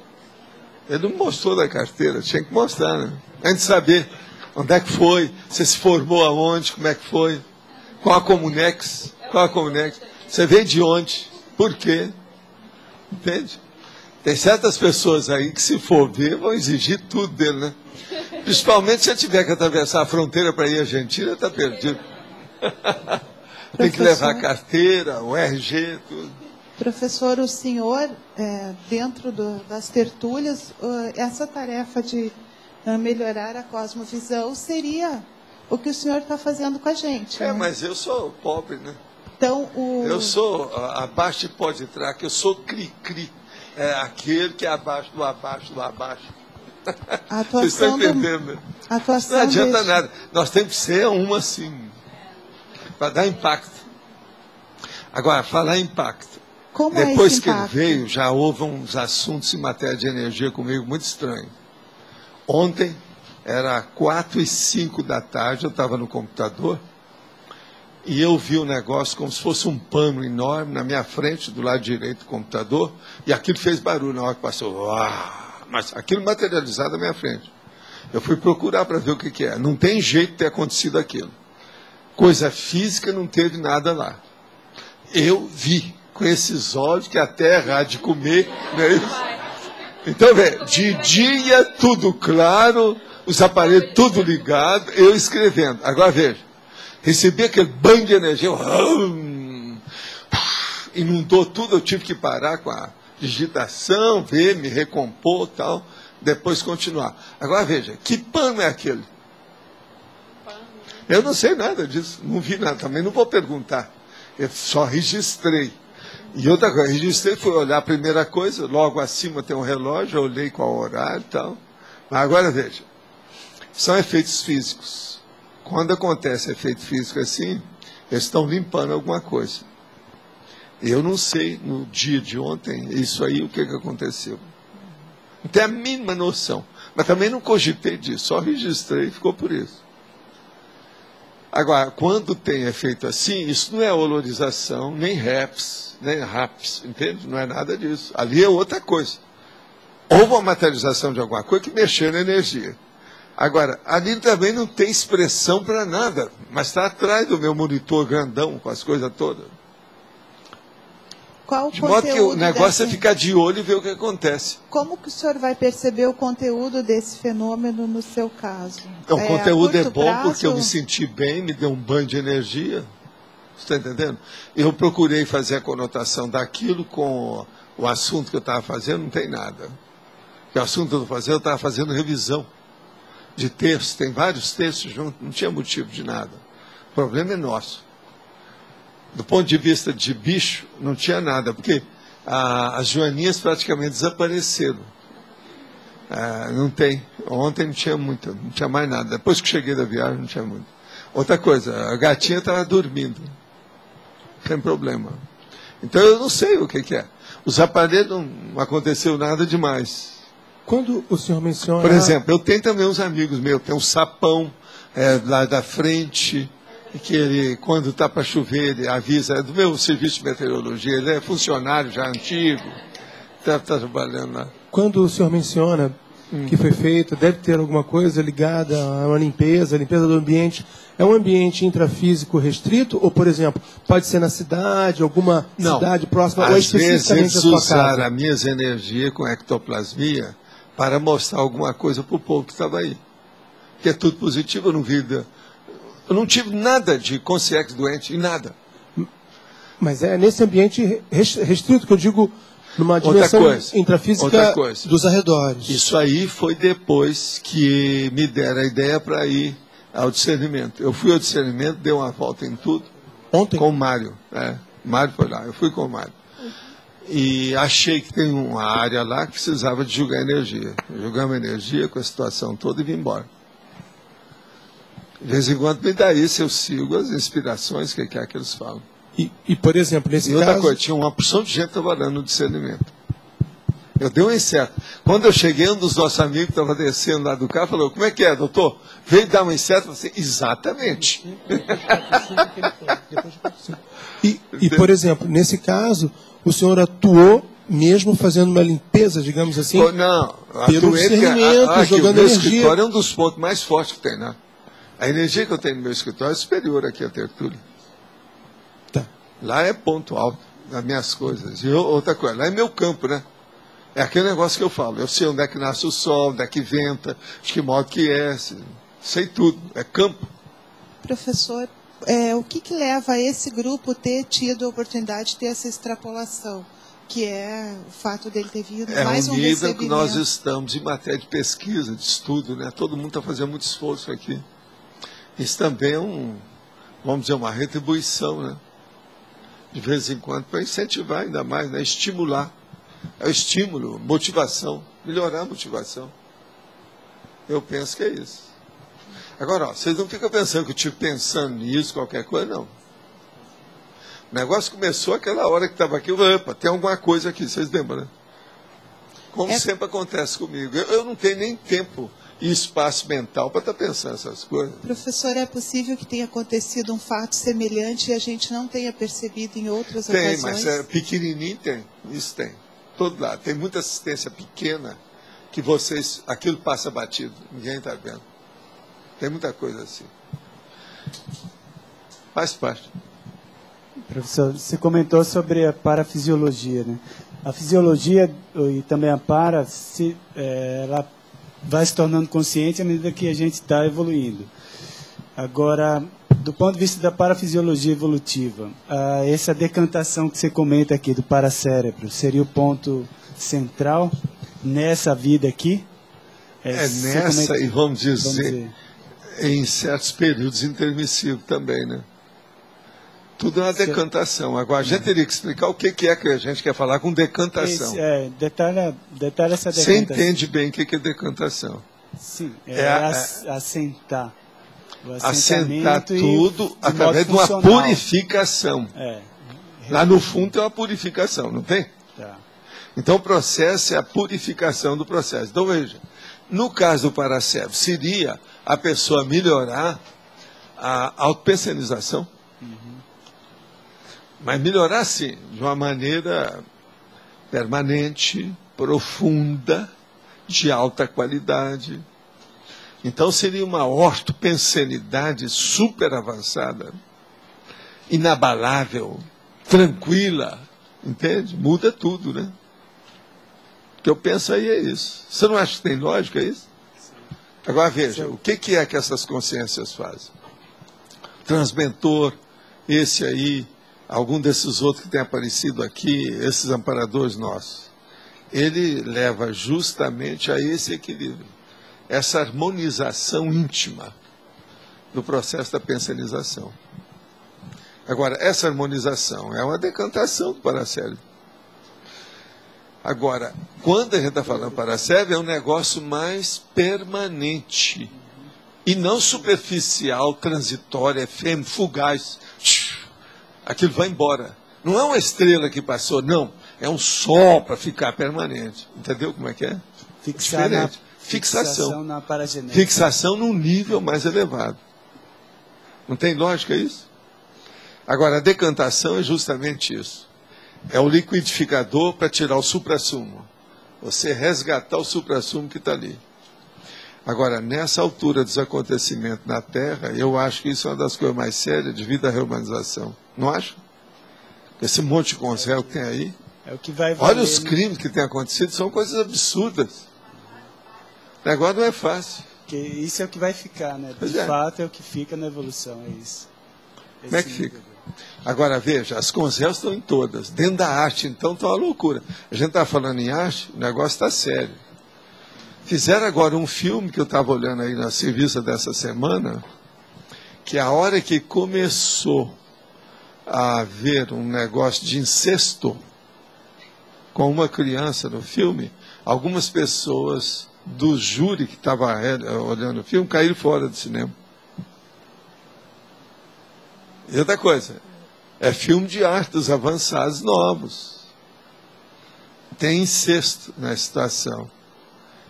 Ele não mostrou da carteira, tinha que mostrar, né? A gente saber onde é que foi, você se formou aonde, como é que foi, qual a Comunex, você veio de onde, por quê, entende? Tem certas pessoas aí que, se for ver, vão exigir tudo dele, né? Principalmente se ele tiver que atravessar a fronteira para ir à Argentina, está perdido. Tem que levar a carteira, o RG, tudo. Professor, o senhor, dentro das tertúlias, essa tarefa de melhorar a cosmovisão seria o que o senhor está fazendo com a gente. Né? Mas eu sou pobre, né? Então, eu sou abaixo de pó de traque, eu sou cri-cri. É aquele que é abaixo do abaixo do abaixo. Vocês estão entendendo? Não adianta nada. Nós temos que ser uma assim, para dar impacto. Agora, falar em impacto. Como depois que ele veio, já houve uns assuntos em matéria de energia comigo muito estranhos. Ontem, era 4h05 da tarde, eu estava no computador, e eu vi o negócio como se fosse um pano enorme na minha frente, do lado direito do computador, e aquilo fez barulho na hora que passou. Uau! Mas aquilo materializado na minha frente. Eu fui procurar para ver o que é. Não tem jeito de ter acontecido aquilo. Coisa física, não teve nada lá. Eu vi com esses olhos que a terra há de comer. Não é isso? Então, velho, de dia tudo claro, os aparelhos tudo ligados, eu escrevendo. Agora veja, recebi aquele banho de energia, inundou tudo, eu tive que parar com a digitação, ver, me recompor e tal, depois continuar. Agora veja, que pano é aquele? Eu não sei nada disso, não vi nada, também não vou perguntar. Eu só registrei. E outra coisa, registrei, fui olhar a primeira coisa, logo acima tem um relógio, eu olhei qual horário e tal. Mas agora veja, são efeitos físicos. Quando acontece efeito físico assim, eles estão limpando alguma coisa. Eu não sei, no dia de ontem, isso aí, o que aconteceu. Não tenho a mínima noção. Mas também não cogitei disso, só registrei e ficou por isso. Agora, quando tem efeito assim, isso não é olorização, nem RAPS, entende? Não é nada disso. Ali é outra coisa. Houve uma materialização de alguma coisa que mexeu na energia. Agora, ali também não tem expressão para nada, mas está atrás do meu monitor grandão, com as coisas todas. De modo que o negócio é ficar de olho e ver o que acontece. Como que o senhor vai perceber o conteúdo desse fenômeno no seu caso? O conteúdo é bom porque eu me senti bem, me deu um banho de energia. Você está entendendo? Eu procurei fazer a conotação daquilo com o assunto que eu estava fazendo, não tem nada. O assunto que eu estou fazendo, eu estava fazendo revisão de textos, tem vários textos juntos, não tinha motivo de nada. O problema é nosso. Do ponto de vista de bicho, não tinha nada, porque as joaninhas praticamente desapareceram. Não tem. Ontem não tinha muito, não tinha mais nada. Depois que cheguei da viagem, não tinha muito. Outra coisa, a gatinha estava dormindo. Sem problema. Então eu não sei o que é. Os aparelhos não aconteceu nada demais. Quando o senhor menciona... Por exemplo, eu tenho também uns amigos meus, tem um sapão lá da frente, que ele, quando está para chover, ele avisa, é do meu serviço de meteorologia, ele é funcionário já antigo, está trabalhando lá. Quando o senhor menciona que foi feito, deve ter alguma coisa ligada a uma limpeza do ambiente, é um ambiente intrafísico restrito, ou, por exemplo, pode ser na cidade, alguma cidade próxima, ou especificamente a sua casa? Às vezes eles usaram as minhas energias com ectoplasmia para mostrar alguma coisa para o povo que estava aí. Que é tudo positivo, eu não vi... Eu não tive nada de consciência doente, e nada. Mas é nesse ambiente restrito que eu digo, numa dimensão intrafísica dos arredores. Isso aí foi depois que me deram a ideia para ir ao discernimento. Eu fui ao discernimento, dei uma volta em tudo. Ontem? Com o Mário. O Mário foi lá, eu fui com o Mário. E achei que tem uma área lá que precisava de julgar energia. Julgamos energia com a situação toda e vim embora. De vez em quando me dá isso, eu sigo as inspirações que quer que eles falam. E por exemplo, nesse caso... outra coisa, tinha uma porção de gente trabalhando no discernimento. Eu dei um inseto. Quando eu cheguei, um dos nossos amigos que estava descendo lá do carro falou, como é que é, doutor? Veio dar um inseto? Eu falei, exatamente. E, por exemplo, nesse caso, o senhor atuou mesmo fazendo uma limpeza, digamos assim? Não, pelo discernimento, jogando o meu energia. escritório é um dos pontos mais fortes que tem, né? A energia que eu tenho no meu escritório é superior aqui à tertúlia. Tá. Lá é ponto alto das minhas coisas. E outra coisa, lá é meu campo, né? É aquele negócio que eu falo. Eu sei onde é que nasce o sol, onde é que venta, de que modo que é. Sei tudo. É campo. Professor, o que leva esse grupo ter tido a oportunidade de ter essa extrapolação? Que é o fato dele ter vindo mais um recebimento. É um nível que nós estamos em matéria de pesquisa, de estudo, né? Todo mundo está fazendo muito esforço aqui. Isso também é vamos dizer, uma retribuição, né? De vez em quando, para incentivar ainda mais, né? Estimular. É o estímulo, motivação, melhorar a motivação. Eu penso que é isso. Agora, vocês não ficam pensando que eu estive pensando nisso, qualquer coisa, não. O negócio começou aquela hora que estava aqui, eu falei, opa, tem alguma coisa aqui, vocês lembram, né? Como sempre acontece comigo. Eu não tenho nem tempo e espaço mental para estar pensando essas coisas. Professor, é possível que tenha acontecido um fato semelhante e a gente não tenha percebido em outras ocasiões? Tem, mas pequenininho tem, isso tem. Todo lado. Tem muita assistência pequena que aquilo passa batido, ninguém está vendo. Tem muita coisa assim. Faz parte. Professor, você comentou sobre a parafisiologia, né? A fisiologia e também a ela vai se tornando consciente à medida que a gente está evoluindo. Agora, do ponto de vista da parafisiologia evolutiva, essa decantação que você comenta aqui do paracérebro seria o ponto central nessa vida aqui? Nessa, e vamos dizer, em certos períodos intermissivos também, né? Tudo é uma decantação. Agora, a gente teria que explicar o que é que a gente quer falar com decantação. Detalha essa decantação. Você entende bem o que é decantação? Sim, assentar. Assentar tudo através de uma purificação. Lá no fundo tem uma purificação, não tem? Tá. Então o processo é a purificação do processo. Então veja, no caso do paracérebro, seria a pessoa melhorar a autopensanização. Mas melhorar, sim, de uma maneira permanente, profunda, de alta qualidade. Então seria uma ortopensanidade super avançada, inabalável, tranquila, entende? Muda tudo, né? O que eu penso aí é isso. Você não acha que tem lógica isso? Agora veja, o que é que essas consciências fazem? Transmentor, esse aí, algum desses outros que tem aparecido aqui, esses amparadores nossos, ele leva justamente a esse equilíbrio, essa harmonização íntima do processo da pensanização. Agora, essa harmonização é uma decantação do paracérebro. Agora, quando a gente está falando paracérebro, é um negócio mais permanente e não superficial, transitório, efêmero, fugaz. Aquilo vai embora. Não é uma estrela que passou, não. É um sol para ficar permanente. Entendeu como é que é? Fixação na paragenética. Fixação num nível mais elevado. Não tem lógica isso? Agora, a decantação é justamente isso. É o liquidificador para tirar o suprassumo. Você resgatar o suprassumo que está ali. Agora, nessa altura dos acontecimentos na Terra, eu acho que isso é uma das coisas mais sérias devido à reumanização. Não acha? Esse monte de conselho que tem aí. É o que vai valer, olha os crimes que têm acontecido, são coisas absurdas. O negócio não é fácil. Porque isso é o que vai ficar, né? De fato, é o que fica na evolução, é isso. Como é que fica? Agora, veja, as conselhos estão em todas. Dentro da arte, então, está uma loucura. A gente está falando em arte, o negócio está sério. Fizeram agora um filme que eu estava olhando aí na serviço dessa semana, que a hora que começou a haver um negócio de incesto com uma criança no filme, algumas pessoas do júri que estava olhando o filme caíram fora do cinema. E outra coisa, é filme de arte dos avançados novos. Tem incesto na situação.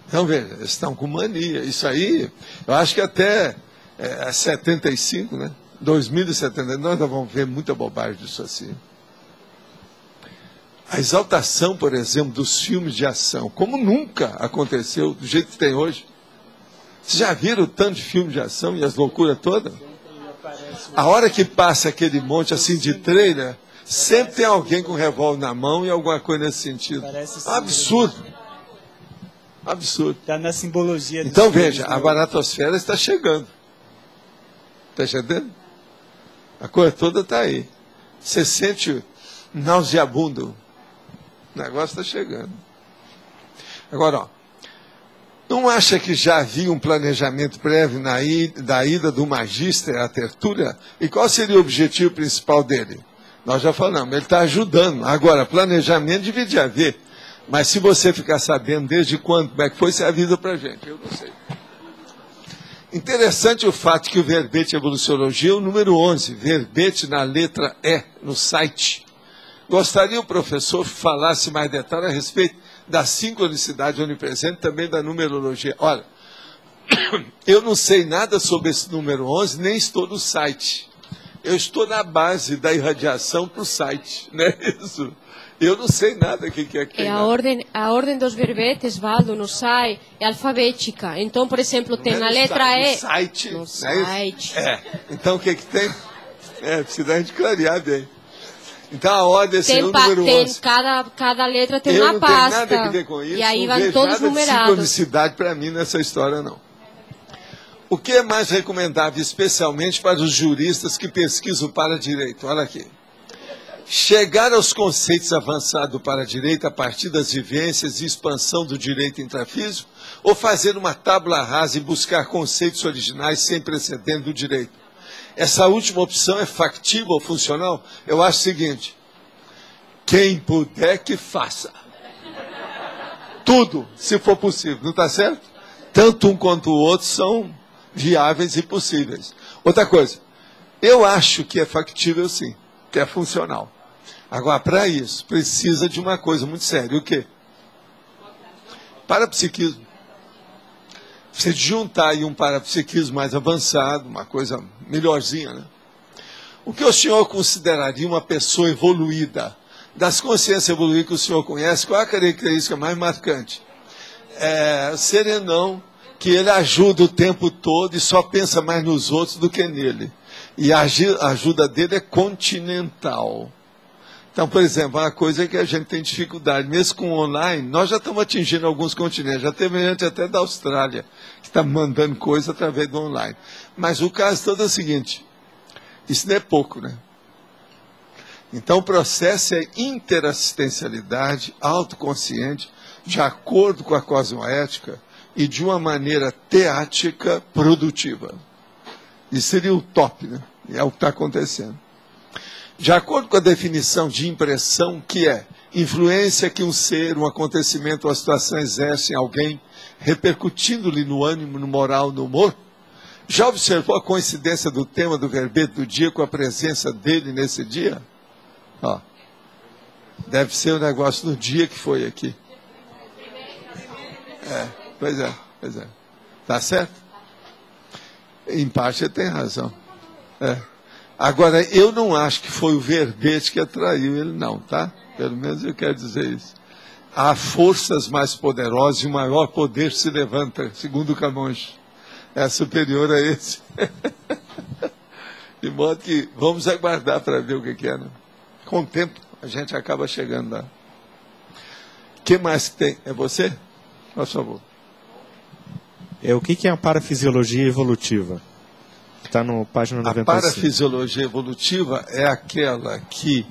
Então, veja, eles estão com mania. Isso aí, eu acho que até 75, né? 2070, nós vamos ver muita bobagem disso assim. A exaltação, por exemplo, dos filmes de ação, como nunca aconteceu do jeito que tem hoje. Vocês já viram o tanto de filme de ação e as loucuras todas? A hora que passa aquele monte assim de trailer, sempre tem alguém com um revólver na mão e alguma coisa nesse sentido. Absurdo. Absurdo. Está na simbologia. Então veja, a baratosfera está chegando. Está entendendo? A coisa toda está aí. Você sente nauseabundo. O negócio está chegando. Agora, ó, não acha que já havia um planejamento prévio da ida do Magister à tertúlia? E qual seria o objetivo principal dele? Nós já falamos, ele está ajudando. Agora, planejamento devia haver. Mas se você ficar sabendo desde quando, como é que foi, você avisa para a gente. Eu não sei. Interessante o fato que o verbete Evoluciologia é o número 11, verbete na letra E, no site. Gostaria o professor falasse mais detalhes a respeito da sincronicidade onipresente, também da numerologia. Olha, eu não sei nada sobre esse número 11, nem estou no site. Eu estou na base da irradiação para o site, não é isso? Eu não sei nada o que é que a ordem dos verbetes, Valdo, no site, é alfabética. Então, por exemplo, tem a letra E. No site. Então, o que tem? Precisa a gente clarear bem. Então, a ordem é o número 11. Cada letra tem uma pasta. Eu não tenho nada a ver com isso. E aí vão todos numerados. Não sincronicidade para mim nessa história, não. O que é mais recomendável, especialmente para os juristas que pesquisam para direito? Olha aqui. Chegar aos conceitos avançados do para-direito a partir das vivências e expansão do direito intrafísico, ou fazer uma tábula rasa e buscar conceitos originais sem precedente do direito? Essa última opção é factível ou funcional? Eu acho o seguinte, quem puder que faça. Tudo, se for possível, não está certo? Tanto um quanto o outro são viáveis e possíveis. Outra coisa, eu acho que é factível sim, que é funcional. Agora, para isso, precisa de uma coisa muito séria. O quê? Parapsiquismo. Precisa juntar aí um parapsiquismo mais avançado, uma coisa melhorzinha, né? O que o senhor consideraria uma pessoa evoluída? Das consciências evoluídas que o senhor conhece, qual é a característica mais marcante? Serenão, que ele ajuda o tempo todo e só pensa mais nos outros do que nele. E a ajuda dele é continental. Então, por exemplo, uma coisa que a gente tem dificuldade, mesmo com online, nós já estamos atingindo alguns continentes, já teve gente até da Austrália, que está mandando coisa através do online. Mas o caso todo é o seguinte, isso não é pouco, né? Então, o processo é interassistencialidade, autoconsciente, de acordo com a cosmoética e de uma maneira teática produtiva. Isso seria o top, né? É o que está acontecendo. De acordo com a definição de impressão, que é influência que um ser, um acontecimento ou a situação exerce em alguém, repercutindo-lhe no ânimo, no moral, no humor, já observou a coincidência do tema do verbete do dia com a presença dele nesse dia? Ó, deve ser um negócio no dia que foi aqui. Pois é. Tá certo? Em parte ele tem razão. Agora, eu não acho que foi o verbete que atraiu ele, não, tá? Pelo menos eu quero dizer isso. Há forças mais poderosas e o maior poder se levanta, segundo Camões. É superior a esse. De modo que vamos aguardar para ver o que é, né? Com o tempo, a gente acaba chegando lá. O que mais tem? É você? Por favor. O que é a parafisiologia evolutiva? Está no página 95. A parafisiologia evolutiva é aquela que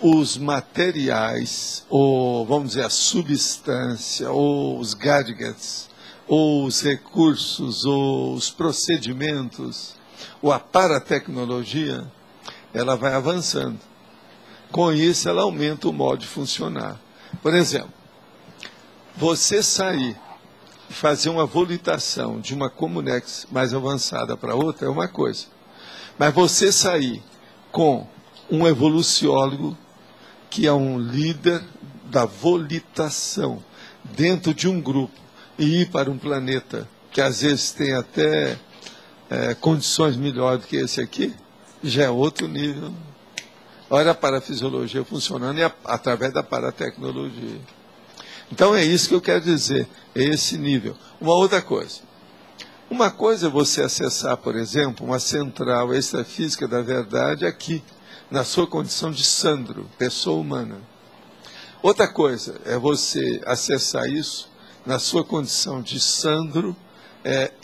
os materiais, ou vamos dizer, a substância, ou os gadgets, ou os recursos, ou os procedimentos, ou a paratecnologia, ela vai avançando. Com isso, ela aumenta o modo de funcionar. Por exemplo, você sair e fazer uma volitação de uma Comunex mais avançada para outra é uma coisa. Mas você sair com um evoluciólogo, que é um líder da volitação, dentro de um grupo, e ir para um planeta que às vezes tem até condições melhores do que esse aqui, já é outro nível. Olha a parafisiologia funcionando através da paratecnologia. Então é isso que eu quero dizer, é esse nível. Uma outra coisa. Uma coisa é você acessar, por exemplo, uma central extrafísica da verdade aqui, na sua condição de Sandro, pessoa humana. Outra coisa é você acessar isso na sua condição de Sandro,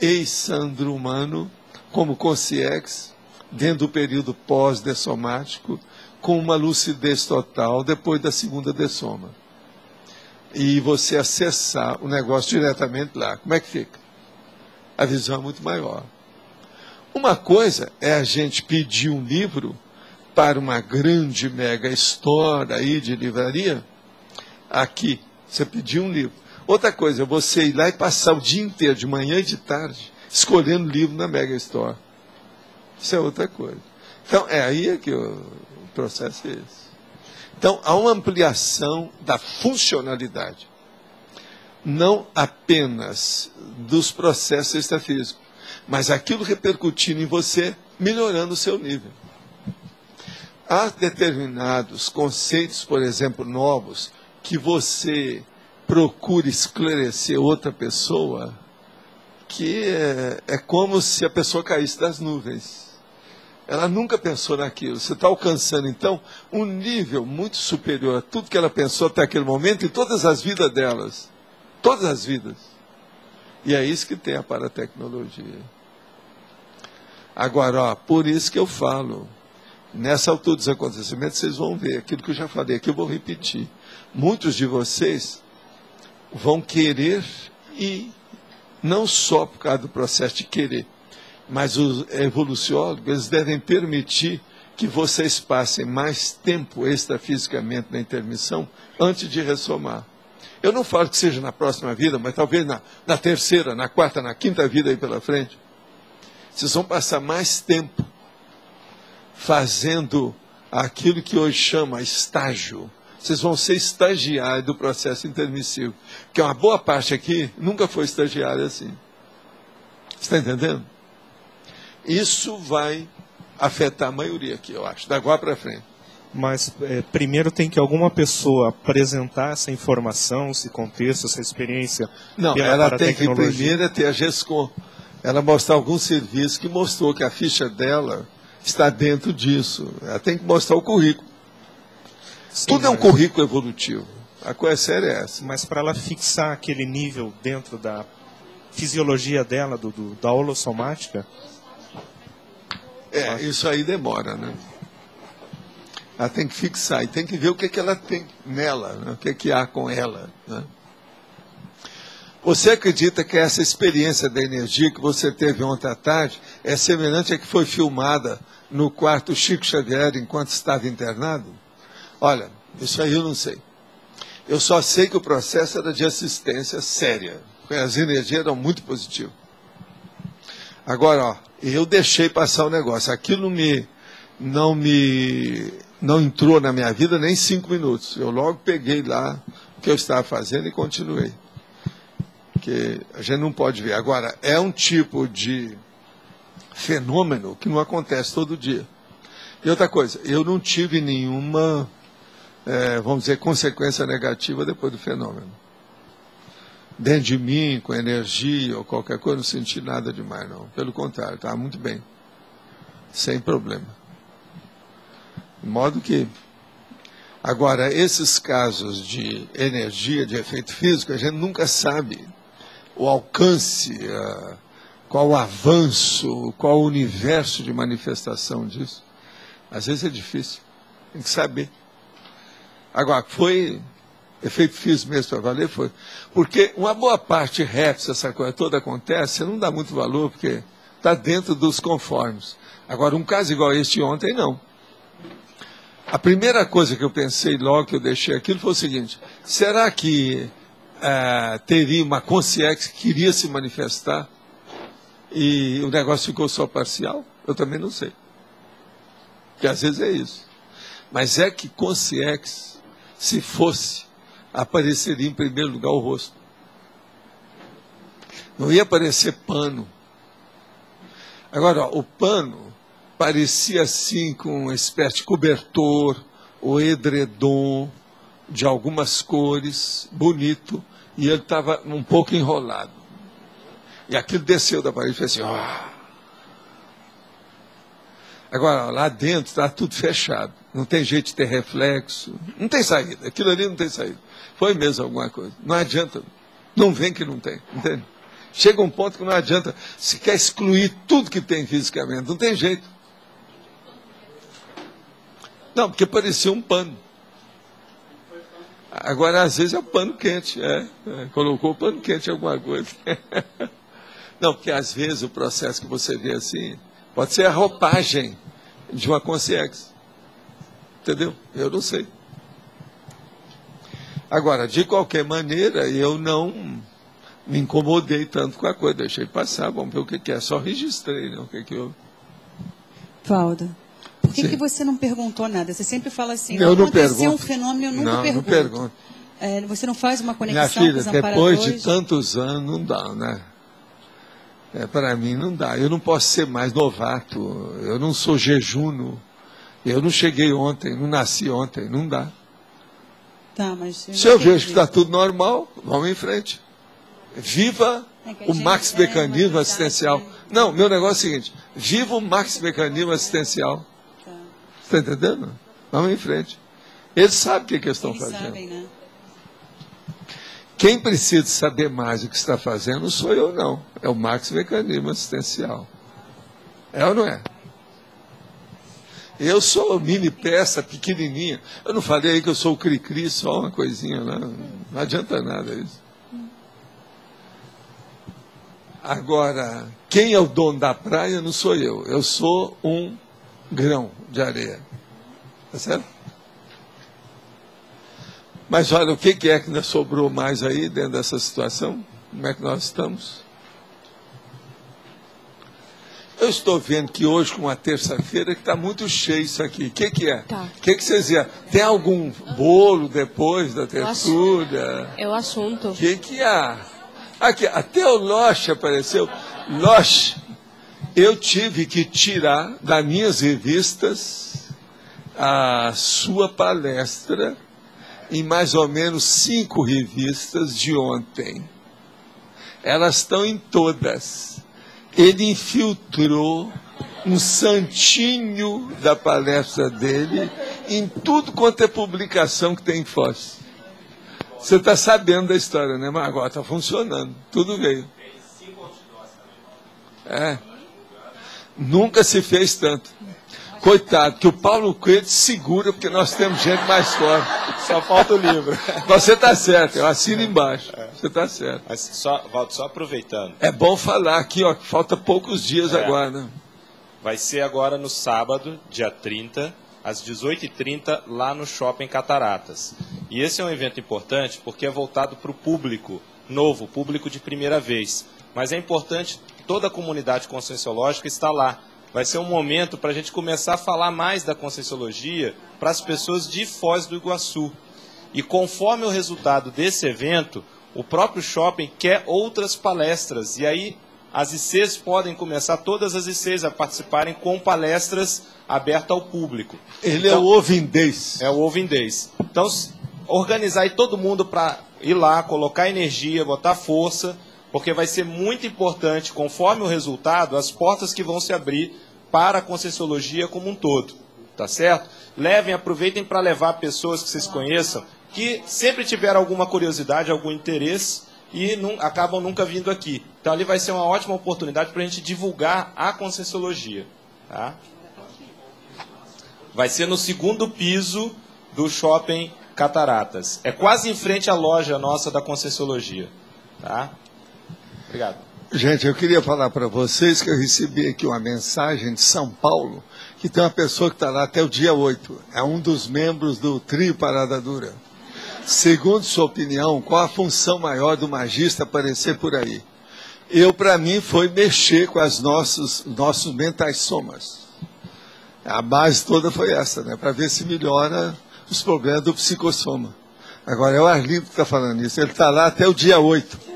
ex-Sandro humano, como consciex, dentro do período pós-dessomático, com uma lucidez total depois da segunda dessoma. E você acessar o negócio diretamente lá. Como é que fica? A visão é muito maior. Uma coisa é a gente pedir um livro para uma grande mega store aí de livraria. Aqui, você pediu um livro. Outra coisa é você ir lá e passar o dia inteiro, de manhã e de tarde, escolhendo livro na mega store. Isso é outra coisa. Então, é aí que o processo é esse. Então, há uma ampliação da funcionalidade. Não apenas dos processos extrafísicos, mas aquilo repercutindo em você, melhorando o seu nível. Há determinados conceitos, por exemplo, novos, que você procura esclarecer outra pessoa, que é como se a pessoa caísse das nuvens. Ela nunca pensou naquilo. Você está alcançando, então, um nível muito superior a tudo que ela pensou até aquele momento, em todas as vidas delas. Todas as vidas. E é isso que tem a paratecnologia. Agora, por isso que eu falo, nessa altura dos acontecimentos, vocês vão ver aquilo que eu já falei, aqui eu vou repetir. Muitos de vocês vão querer, e não só por causa do processo de querer, mas os evoluciólogos, eles devem permitir que vocês passem mais tempo extrafisicamente na intermissão antes de ressomar. Eu não falo que seja na próxima vida, mas talvez na terceira, na quarta, na quinta vida aí pela frente. Vocês vão passar mais tempo fazendo aquilo que hoje chama estágio. Vocês vão ser estagiários do processo intermissivo. Porque uma boa parte aqui nunca foi estagiário assim. Você está entendendo? Isso vai afetar a maioria aqui, eu acho, da agora para frente. Mas primeiro tem que alguma pessoa apresentar essa informação, esse contexto, essa experiência. Não, ela tem que primeiro ter a GESCOM. Ela mostrar algum serviço que mostrou que a ficha dela está dentro disso. Ela tem que mostrar o currículo. Sim, tudo é um currículo evolutivo. A coisa séria é essa. Mas para ela fixar aquele nível dentro da fisiologia dela, da holossomática... Isso aí demora, né? Ela tem que fixar e tem que ver o que ela tem nela, né? O que há com ela, né? Você acredita que essa experiência da energia que você teve ontem à tarde é semelhante à que foi filmada no quarto Chico Xavier enquanto estava internado? Olha, isso aí eu não sei. Eu só sei que o processo era de assistência séria. As energias eram muito positivas. Agora, ó, eu deixei passar o negócio. Aquilo não entrou na minha vida nem 5 minutos. Eu logo peguei lá o que eu estava fazendo e continuei. Porque a gente não pode ver. Agora, é um tipo de fenômeno que não acontece todo dia. E outra coisa, eu não tive nenhuma, vamos dizer, consequência negativa depois do fenômeno. Dentro de mim, com energia ou qualquer coisa, não senti nada demais, não. Pelo contrário, estava muito bem. Sem problema. De modo que... Agora, esses casos de energia, de efeito físico, a gente nunca sabe o alcance, qual o avanço, qual o universo de manifestação disso. Às vezes é difícil, tem que saber. Agora, foi efeito físico mesmo para valer? Foi. Porque uma boa parte REPS, essa coisa toda acontece, você não dá muito valor, porque está dentro dos conformes. Agora, um caso igual este ontem, não. A primeira coisa que eu pensei logo que eu deixei aquilo foi o seguinte: será que teria uma consciência que queria se manifestar e o negócio ficou só parcial? Eu também não sei. Porque às vezes é isso. Mas é que consciência, se fosse, apareceria em primeiro lugar o rosto. Não ia aparecer pano. Agora, ó, o pano parecia assim com uma espécie de cobertor ou edredom de algumas cores, bonito, e ele estava um pouco enrolado. E aquilo desceu da parede e fez assim, ó. Agora, lá dentro está tudo fechado, não tem jeito de ter reflexo, não tem saída, aquilo ali não tem saída. Foi mesmo alguma coisa, não adianta, não vem que não tem, entende? Chega um ponto que não adianta, se quer excluir tudo que tem fisicamente, não tem jeito. Não, porque parecia um pano. Agora, às vezes é o pano quente, colocou o pano quente em alguma coisa. Não, porque às vezes o processo que você vê assim, pode ser a roupagem de uma consciência. Entendeu? Eu não sei. Agora, de qualquer maneira, eu não me incomodei tanto com a coisa, deixei passar, vamos ver o que é, só registrei, né, o que houve. Valdo, por que você não perguntou nada? Você sempre fala assim, eu não aconteceu pergunto. Um fenômeno, eu nunca pergunto. Não pergunto. Você não faz uma conexão Minha filha, com os amparadores? depois de tantos anos, não dá, né? Para mim não dá, eu não posso ser mais novato, eu não sou jejuno, eu não cheguei ontem, não nasci ontem, não dá. Tá, mas se eu vejo que está tudo normal, vamos em frente. Viva o max-mecanismo assistencial. Não, meu negócio é o seguinte, viva o max-mecanismo assistencial. Está entendendo? Vamos em frente. Eles sabem o que eles estão fazendo. Sabem, né? Quem precisa saber mais o que está fazendo não sou eu, não. É o max-mecanismo assistencial. É ou não é? Eu sou mini peça, pequenininha. Eu não falei aí que eu sou o cri-cri, só uma coisinha lá. Não adianta nada isso. Agora, quem é o dono da praia não sou eu. Eu sou um grão de areia. Tá certo? Mas olha, o que é que ainda sobrou mais aí dentro dessa situação? Como é que nós estamos? Eu estou vendo que hoje, com a terça-feira, que está muito cheio isso aqui. O que é? Tá. O que vocês viram? Tem algum bolo depois da tertúlia? É o assunto. O que há? Aqui, até o Loche apareceu. Loche, eu tive que tirar das minhas revistas a sua palestra em mais ou menos 5 revistas de ontem. Elas estão em todas. Ele infiltrou um santinho da palestra dele em tudo quanto é publicação que tem em Foz. Você está sabendo da história, né? Mas agora está funcionando. Tudo veio. Nunca se fez tanto. Coitado, que o Paulo Coelho segura, porque nós temos gente mais forte. Só falta o livro. Você está certo, eu assino embaixo. Você está certo. Mas, Valdo, só aproveitando. É bom falar aqui, ó, que falta poucos dias agora, né? Vai ser agora no sábado, dia 30, às 18h30, lá no Shopping Cataratas. E esse é um evento importante porque é voltado para o público novo, público de primeira vez. Mas é importante, toda a comunidade conscienciológica está lá. Vai ser um momento para a gente começar a falar mais da Conscienciologia para as pessoas de Foz do Iguaçu. E conforme o resultado desse evento, o próprio shopping quer outras palestras. E aí as ICs podem começar, todas as ICs, a participarem com palestras abertas ao público. Ele então, é o Ovindês. É o Ovindês. Então, organizar aí todo mundo para ir lá, colocar energia, botar força, porque vai ser muito importante, conforme o resultado, as portas que vão se abrir para a Conscienciologia como um todo, tá certo? Aproveitem para levar pessoas que vocês conheçam, que sempre tiveram alguma curiosidade, algum interesse, e acabam nunca vindo aqui. Então ali vai ser uma ótima oportunidade para a gente divulgar a Conscienciologia. Tá? Vai ser no 2º piso do Shopping Cataratas. É quase em frente à loja nossa da Conscienciologia. Tá? Obrigado. Gente, eu queria falar para vocês que eu recebi aqui uma mensagem de São Paulo, que tem uma pessoa que está lá até o dia 8. É um dos membros do trio Parada Dura. Segundo sua opinião, qual a função maior do magista aparecer por aí? Para mim, foi mexer com as nossos mentais somas. A base toda foi essa, né? Para ver se melhora os problemas do psicossoma. Agora, é o Arlindo que está falando isso. Ele está lá até o dia 8.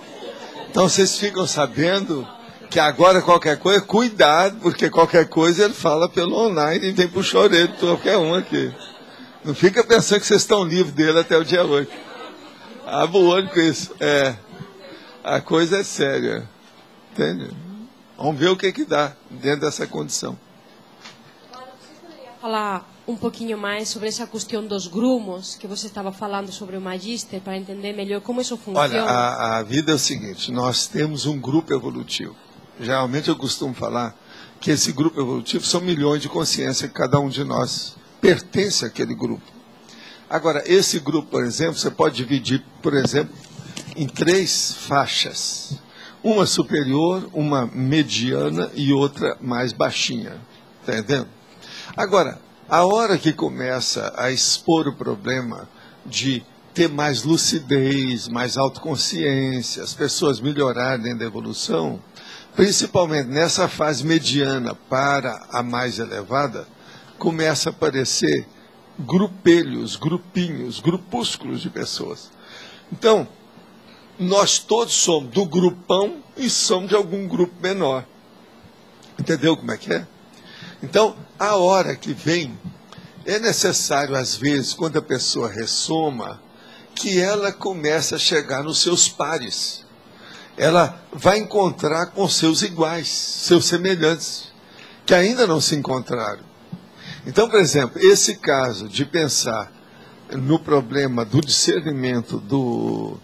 Então, vocês ficam sabendo que agora qualquer coisa, cuidado, porque qualquer coisa ele fala pelo online e vem puxar a orelha de qualquer um aqui. Não fica pensando que vocês estão livres dele até o dia 8. Abra o olho com isso. A coisa é séria. Entende? Vamos ver o que dá dentro dessa condição. Falar um pouquinho mais sobre essa questão dos grumos que você estava falando sobre o Magister, para entender melhor como isso funciona. Olha, a vida é o seguinte, nós temos um grupo evolutivo. Geralmente eu costumo falar que esse grupo evolutivo são milhões de consciência que cada um de nós pertence àquele grupo. Agora, esse grupo, por exemplo, você pode dividir, por exemplo, em 3 faixas. Uma superior, uma mediana e outra mais baixinha. Está entendendo? Agora, a hora que começa a expor o problema de ter mais lucidez, mais autoconsciência, as pessoas melhorarem da evolução, principalmente nessa fase mediana para a mais elevada, começa a aparecer grupelhos, grupinhos, grupúsculos de pessoas. Então, nós todos somos do grupão e somos de algum grupo menor. Entendeu como é que é? Então, a hora que vem, é necessário, às vezes, quando a pessoa ressoma, que ela comece a chegar nos seus pares. Ela vai encontrar com seus iguais, seus semelhantes, que ainda não se encontraram. Então, por exemplo, esse caso de pensar no problema do discernimento do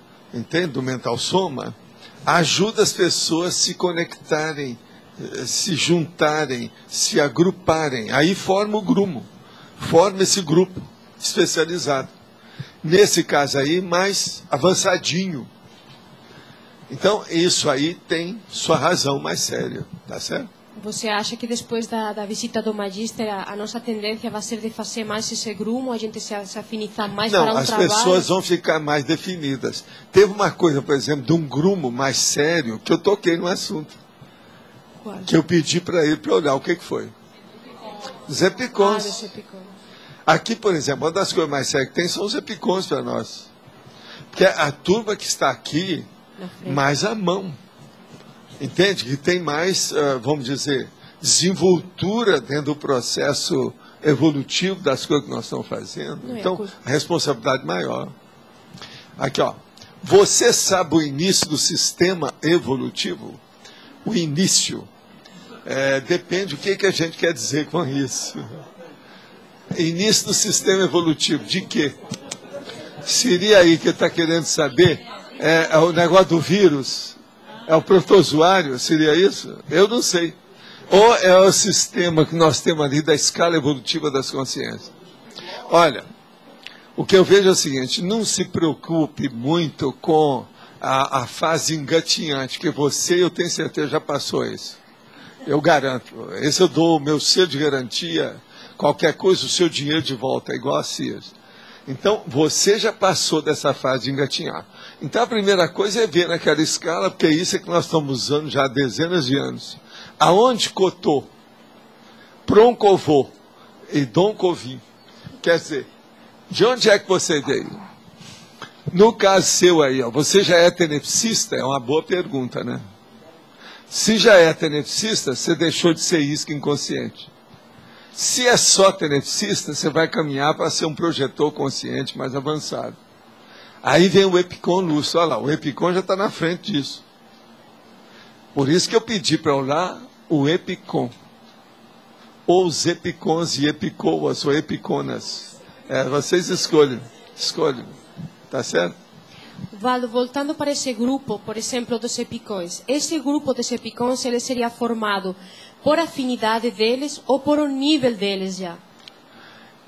mental soma, ajuda as pessoas a se conectarem, se juntarem, se agruparem. Aí forma o grumo, forma esse grupo especializado. Nesse caso aí, mais avançadinho. Então, isso aí tem sua razão mais séria, tá certo? Você acha que depois da visita do Magister, a nossa tendência vai ser de fazer mais esse grumo, a gente se afinizar mais para um trabalho? Não, as pessoas vão ficar mais definidas. Teve uma coisa, por exemplo, de um grumo mais sério, que eu toquei no assunto. Qual? Que eu pedi para ele para olhar o que foi. Os epicons. Os epicons. Aqui, por exemplo, uma das coisas mais sérias que tem são os epicons para nós. Porque a turma que está aqui, mais à mão. Entende? Que tem mais, vamos dizer, desenvoltura dentro do processo evolutivo das coisas que nós estamos fazendo. Então, a responsabilidade maior. Aqui, ó. Você sabe o início do sistema evolutivo? O início. Depende do que a gente quer dizer com isso. Início do sistema evolutivo. De quê? Seria aí que está querendo saber? É o negócio do vírus? É o protozoário? Seria isso? Eu não sei. Ou é o sistema que nós temos ali da escala evolutiva das consciências? Olha, o que eu vejo é o seguinte, não se preocupe muito com a fase engatinhante, que você, eu tenho certeza, já passou isso. Eu garanto. Esse eu dou o meu selo de garantia, qualquer coisa, o seu dinheiro de volta, é igual a Sears. Então, você já passou dessa fase de engatinhar. Então, a primeira coisa é ver naquela escala, porque isso é que nós estamos usando já há dezenas de anos. Aonde cotou, proncovô e doncovim. Quer dizer, de onde é que você veio? No caso seu aí, ó, você já é tenepsista? É uma boa pergunta, né? Se já é tenepsista, você deixou de ser isca inconsciente. Se é só tenepsista, você vai caminhar para ser um projetor consciente mais avançado. Aí vem o epicon lúcido. Olha lá, o epicon já está na frente disso. Por isso que eu pedi para olhar o epicon. Ou os epicons e epicoas, ou epiconas. Vocês escolhem. Escolhem. Tá certo? Valdo, voltando para esse grupo, por exemplo, dos epicões. Esse grupo dos epicões, ele seria formado por afinidade deles ou por o nível deles já?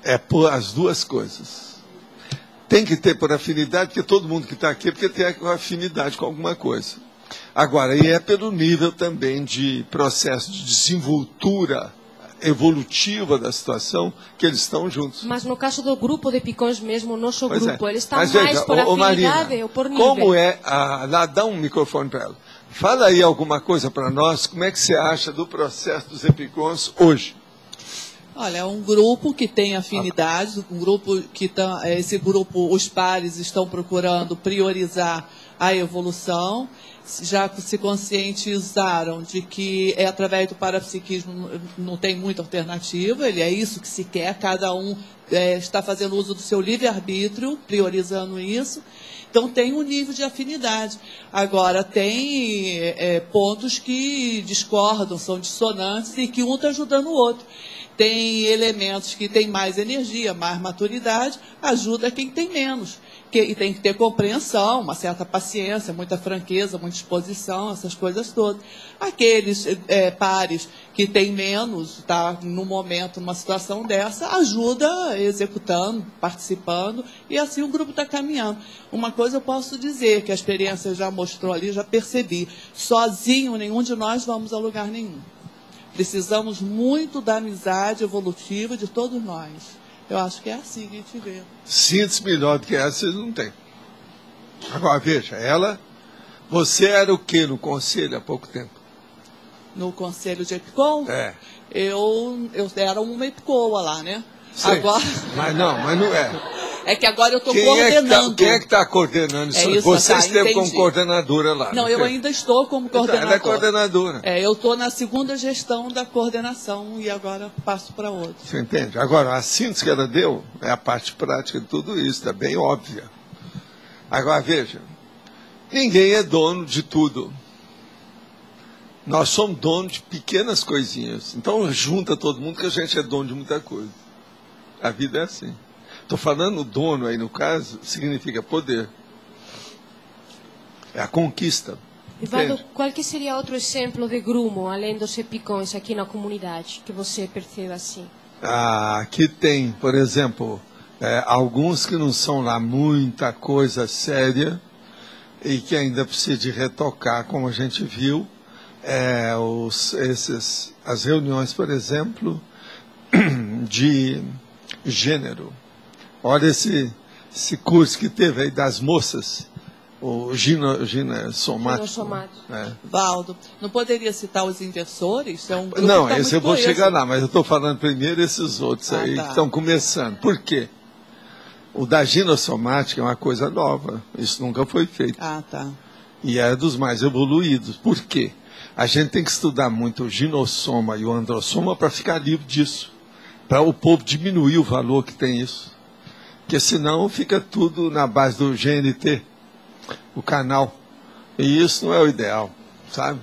É por as duas coisas. Tem que ter por afinidade, porque todo mundo que está aqui é porque tem afinidade com alguma coisa. Agora, e é pelo nível também de processo de desenvoltura evolutiva da situação que eles estão juntos. Mas no caso do grupo de epicões mesmo, o nosso grupo, ele está Mas mais veja, por afinidade Marina, ou por nível? Como é dá um microfone para ela. Fala aí alguma coisa para nós, como é que você acha do processo dos epicões hoje? Olha, é um grupo que tem afinidade, um grupo que esse grupo, os pares estão procurando priorizar a evolução, já se conscientizaram de que através do parapsiquismo não tem muita alternativa, é isso que se quer, cada um está fazendo uso do seu livre-arbítrio, priorizando isso. Então, tem um nível de afinidade. Agora, tem pontos que discordam, são dissonantes e que um está ajudando o outro. Tem elementos que têm mais energia, mais maturidade, ajuda quem tem menos. E tem que ter compreensão, uma certa paciência, muita franqueza, muita exposição, essas coisas todas. Aqueles pares que têm menos, tá, no momento, numa situação dessa, ajuda executando, participando, e assim o grupo está caminhando. Uma coisa eu posso dizer, que a experiência já mostrou ali, já percebi, sozinho nenhum de nós vamos a lugar nenhum. Precisamos muito da amizade evolutiva de todos nós. Eu acho que é assim que a gente vê. Síntese melhor do que essa vocês não têm. Agora, veja, você era o que no conselho há pouco tempo? No conselho de Epicom? Eu era uma Epicoa lá, né? Sei. Agora... Mas não é. É que agora eu estou coordenando. Quem é que está coordenando isso? Você esteve como coordenadora lá. Não, eu ainda estou como coordenadora. Ela é coordenadora. Eu estou na segunda gestão da coordenação e agora passo para outra. Você entende? Agora, a síntese que ela deu é a parte prática de tudo isso, está bem óbvia. Agora, veja, ninguém é dono de tudo. Nós somos donos de pequenas coisinhas. Então, junta todo mundo que a gente é dono de muita coisa. A vida é assim. Estou falando dono aí, no caso, significa poder. É a conquista. Valdo, qual que seria outro exemplo de grupo, além dos epicões aqui na comunidade, que você percebe assim? Aqui tem, por exemplo, alguns que não são lá muita coisa séria e que ainda precisa de retocar, como a gente viu. As reuniões, por exemplo, de gênero. Olha esse curso que teve aí das moças, o ginassomático. Valdo, não poderia citar os inversores? É um grupo não, que tá esse eu vou coeso. chegar lá, mas eu estou falando primeiro esses outros aí que estão começando. Por quê? O da ginassomática é uma coisa nova, isso nunca foi feito. E é dos mais evoluídos. Por quê? A gente tem que estudar muito o ginossoma e o androssoma para ficar livre disso. Para o povo diminuir o valor que tem isso. Porque senão fica tudo na base do GNT, o canal. E isso não é o ideal, sabe?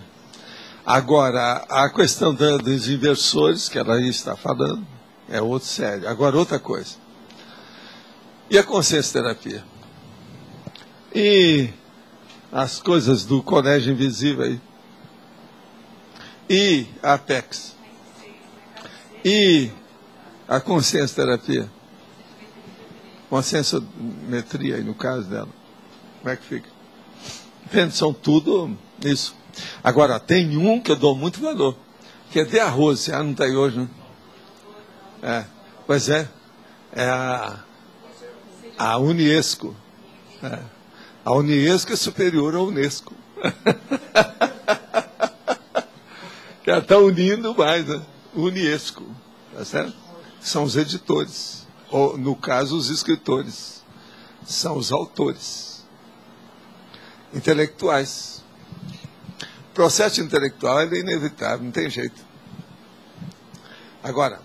Agora, a questão dos inversores, que ela aí está falando, é outro sério. Agora, outra coisa. E a consciência terapia? E as coisas do Colégio Invisível aí? E a Apex? E a consciência terapia? Conscienciometria aí no caso dela. Como é que fica? Depende, são tudo isso. Agora, tem um que eu dou muito valor, que é de arroz. Não está aí hoje, né? Pois é. É a Uniesco. A Uniesco é superior à Unesco. Que ela está unindo mais, né? Uniesco. Tá certo? São os editores. Ou, no caso, os escritores. São os autores. Intelectuais. O processo intelectual é inevitável, não tem jeito. Agora,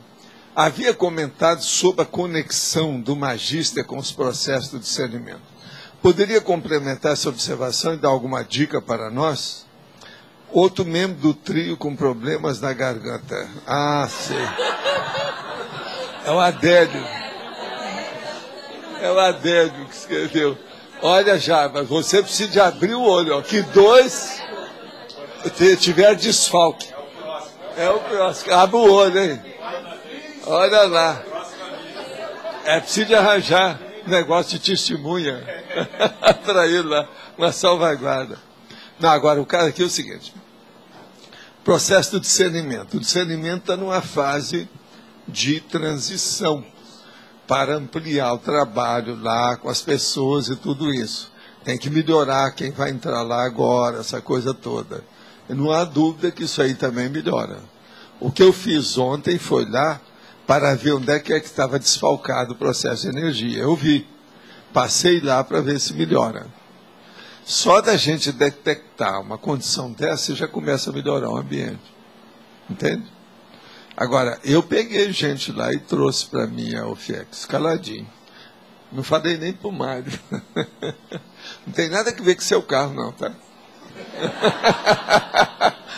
havia comentado sobre a conexão do magista com os processos do discernimento. Poderia complementar essa observação e dar alguma dica para nós? Outro membro do trio com problemas na garganta. Sei. É o Adélio. É o Adélio que escreveu. Olha, Java, você precisa de abrir o olho, ó, que 2 tiver desfalque. É o próximo. Abre o olho, hein? Olha lá. É preciso de arranjar negócio de testemunha para ele lá, uma salvaguarda. Não, agora o caso aqui é o seguinte. Processo do discernimento. O discernimento está numa fase de transição para ampliar o trabalho lá com as pessoas e tudo isso. Tem que melhorar quem vai entrar lá agora, essa coisa toda. E não há dúvida que isso aí também melhora. O que eu fiz ontem foi lá para ver onde é que estava desfalcado o processo de energia. Eu vi. Passei lá para ver se melhora. Só da gente detectar uma condição dessa, já começa a melhorar o ambiente. Entende? Agora, eu peguei gente lá e trouxe para mim a OFIEX, caladinho. Não falei nem para o Mário. Não tem nada a ver com seu carro, não, tá?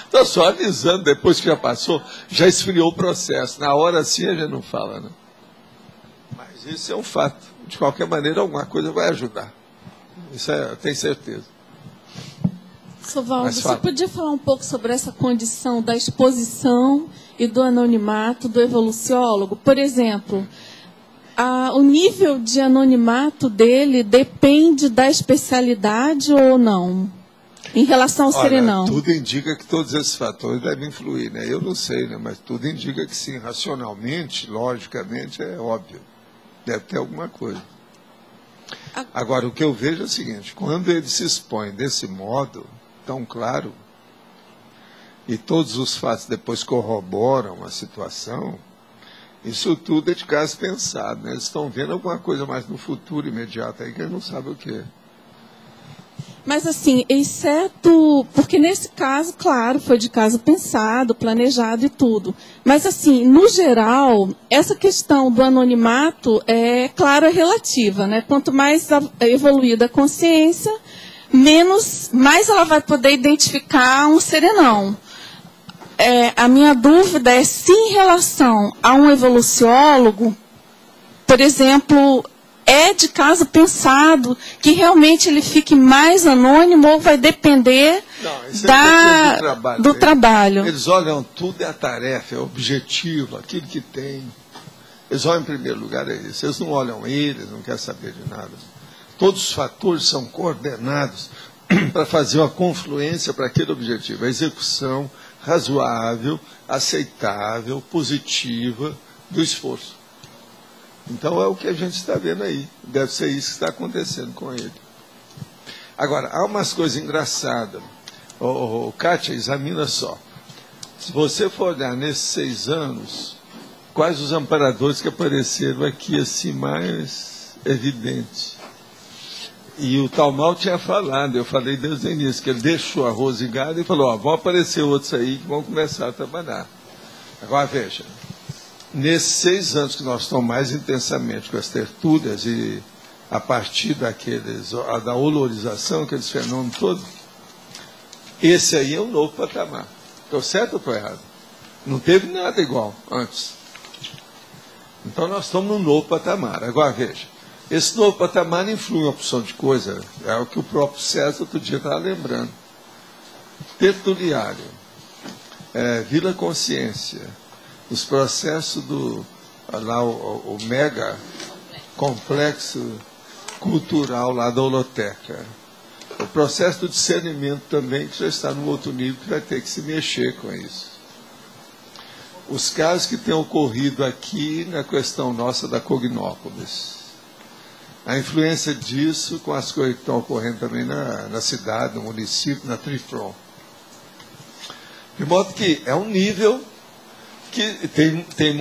Estou só avisando, depois que já passou, já esfriou o processo. Na hora assim a gente não fala, né? Mas isso é um fato. De qualquer maneira, alguma coisa vai ajudar. Isso eu tenho certeza. Sovaldo, você podia falar um pouco sobre essa condição da exposição e do anonimato do evoluciólogo? Por exemplo, o nível de anonimato dele depende da especialidade ou não? Em relação ao serenão. Tudo indica que todos esses fatores devem influir, né? Eu não sei, né? Mas tudo indica que sim, racionalmente, logicamente, é óbvio. Deve ter alguma coisa. Agora, o que eu vejo é o seguinte, quando ele se expõe desse modo, tão claro, e todos os fatos depois corroboram a situação, isso tudo é de caso pensado, né? Eles estão vendo alguma coisa mais no futuro imediato aí que eles não sabem o que é. Mas assim, exceto, porque nesse caso, claro, foi de caso pensado, planejado e tudo. Mas assim, no geral, essa questão do anonimato é, claro, é relativa, né? Quanto mais evoluída a consciência, mais ela vai poder identificar um serenão. A minha dúvida é se em relação a um evoluciólogo, por exemplo, é de caso pensado que realmente ele fique mais anônimo ou vai depender do trabalho? Eles olham tudo, é a tarefa, é o objetivo, aquilo que tem. Eles olham em primeiro lugar, é isso. Eles não olham eles, não querem saber de nada. Todos os fatores são coordenados para fazer uma confluência para aquele objetivo. A execução razoável, aceitável, positiva do esforço. Então é o que a gente está vendo aí. Deve ser isso que está acontecendo com ele. Agora, há umas coisas engraçadas. Kátia, examina só. Se você for olhar nesses 6 anos, quais os amparadores que apareceram aqui assim mais evidentes? E o Talmal tinha falado, eu falei desde o início, que ele deixou a Rose Gada e falou, vão aparecer outros aí que vão começar a trabalhar. Agora veja, nesses 6 anos que nós estamos mais intensamente com as tertúlias e a partir da olorização, aqueles fenômenos todos, esse aí é um novo patamar. Estou certo ou estou errado? Não teve nada igual antes. Então nós estamos num novo patamar. Agora veja, esse novo patamar influi em uma opção de coisa, é o que o próprio César outro dia estava lembrando. Tertuliário, Vila Consciência, os processos o mega complexo cultural lá da holoteca. O processo do discernimento também, que já está num outro nível, que vai ter que se mexer com isso. Os casos que têm ocorrido aqui na questão nossa da Cognópolis. A influência disso com as coisas que estão ocorrendo também na cidade, no município, na Trifron. De modo que é um nível que tem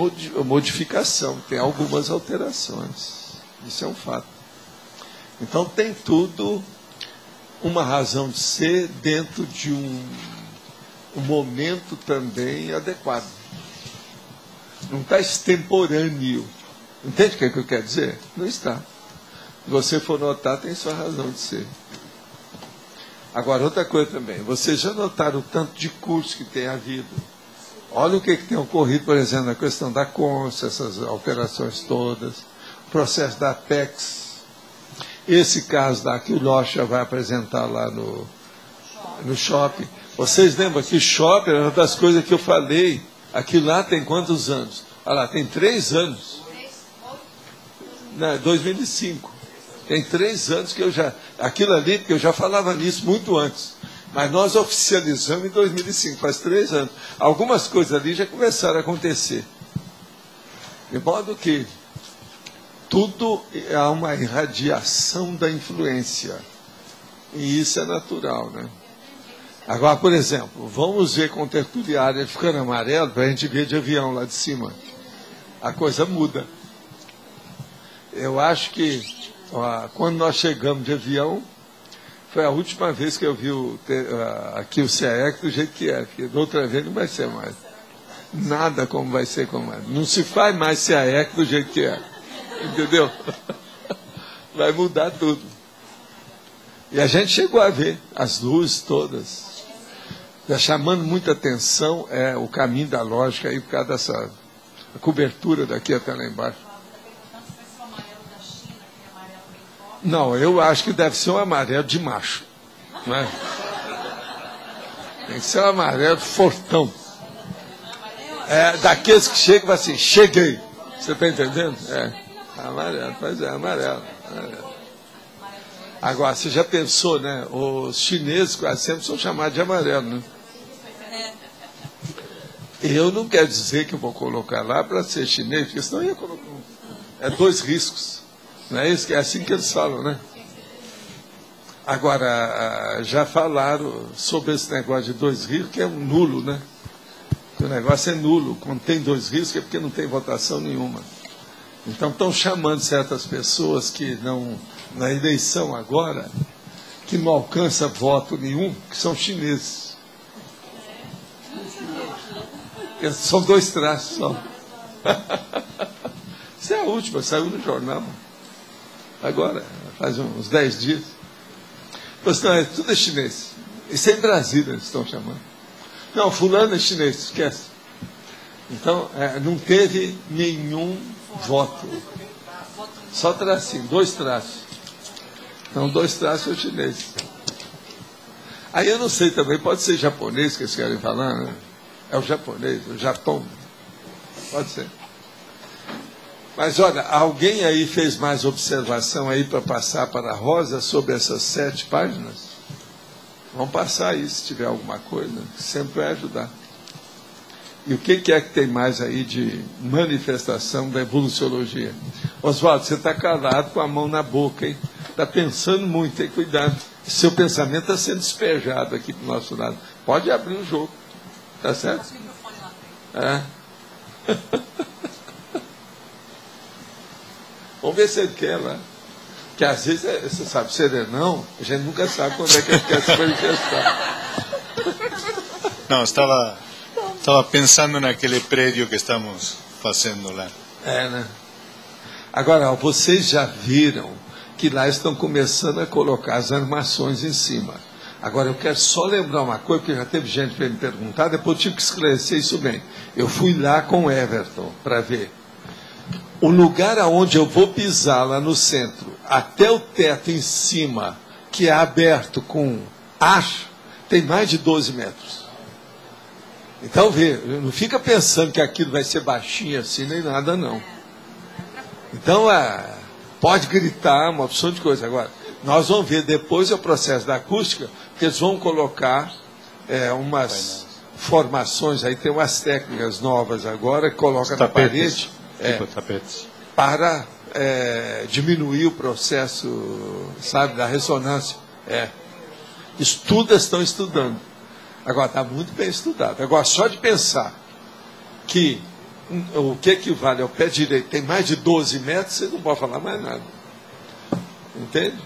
modificação, tem algumas alterações. Isso é um fato. Então tem tudo uma razão de ser dentro de um momento também adequado. Não está extemporâneo. Entende o que eu quero dizer? Não está. Se você for notar, tem sua razão de ser. Agora, outra coisa também. Vocês já notaram o tanto de curso que tem havido? Olha o que tem ocorrido, por exemplo, na questão da Consa, essas alterações todas, o processo da Apex. esse caso lá que o Locha vai apresentar lá no shopping. Vocês lembram que o shopping era uma das coisas que eu falei. Aquilo lá tem quantos anos? Olha lá, tem 3 anos. Não, 2005. Tem 3 anos que eu já... Aquilo ali, porque eu já falava nisso muito antes. Mas nós oficializamos em 2005, faz 3 anos. Algumas coisas ali já começaram a acontecer. De modo que tudo é uma irradiação da influência. E isso é natural, né? Agora, por exemplo, vamos ver com tertuliária ficando amarelo para a gente ver de avião lá de cima. A coisa muda. Eu acho que quando nós chegamos de avião, foi a última vez que eu vi aqui o CAEC do jeito que é. Porque da outra vez não vai ser mais. Nada como vai ser como é. Não se faz mais CAEC do jeito que é. Entendeu? Vai mudar tudo. E a gente chegou a ver as luzes todas. Está chamando muita atenção o caminho da lógica aí por causa dessa cobertura daqui até lá embaixo. Não, eu acho que deve ser um amarelo de macho. Não é? Tem que ser um amarelo fortão. Daqueles que chegam e falam assim, cheguei. Você está entendendo? Amarelo, pois é, amarelo. Agora, você já pensou, né? Os chineses quase sempre são chamados de amarelo, né? Eu não quero dizer que eu vou colocar lá para ser chinês, porque senão eu ia colocar. 2 riscos. Não é isso? É assim que eles falam, né? Agora, já falaram sobre esse negócio de 2 riscos, que é um nulo, né? Que o negócio é nulo. Quando tem 2 riscos é porque não tem votação nenhuma. Então, estão chamando certas pessoas que não, na eleição agora, que não alcança voto nenhum, que são chineses. São 2 traços só. Isso é a última, saiu no jornal. Agora, faz uns 10 dias. Pois não, tudo é chinês. Isso é em Brasília, eles estão chamando. Não, fulano é chinês, esquece. Então, não teve nenhum voto. Só tracinho, 2 traços. Então, 2 traços são chineses. Aí eu não sei também, pode ser japonês que eles querem falar, né? É o japonês, o Japão. Pode ser. Mas olha, alguém aí fez mais observação aí para passar para a Rosa sobre essas 7 páginas? Vamos passar aí se tiver alguma coisa, sempre vai ajudar. E o que é que tem mais aí de manifestação da evoluciologia? Oswaldo, você está calado com a mão na boca, hein? Está pensando muito, tem cuidado. Seu pensamento está sendo despejado aqui para o nosso lado. Pode abrir o jogo. Tá certo? Vamos ver se ele quer lá. Porque às vezes, você sabe, serenão, a gente nunca sabe quando é que ele quer se manifestar. Não, estava pensando naquele prédio que estamos fazendo lá. Né? Agora, vocês já viram que lá estão começando a colocar as armações em cima. Agora, eu quero só lembrar uma coisa, porque já teve gente para me perguntar, depois eu tive que esclarecer isso bem. Eu fui lá com o Everton para ver. O lugar aonde eu vou pisar lá no centro, até o teto em cima, que é aberto com haste, tem mais de 12 metros. Então, vê, não fica pensando que aquilo vai ser baixinho assim, nem nada, não. Então, pode gritar, uma opção de coisa. Agora, nós vamos ver depois o processo da acústica, que eles vão colocar umas formações, aí tem umas técnicas novas agora, que coloca na parede, para diminuir o processo, sabe, da ressonância. Estão estudando. Agora, está muito bem estudado. Agora, só de pensar que o que equivale ao pé direito tem mais de 12 metros, você não pode falar mais nada. Entende?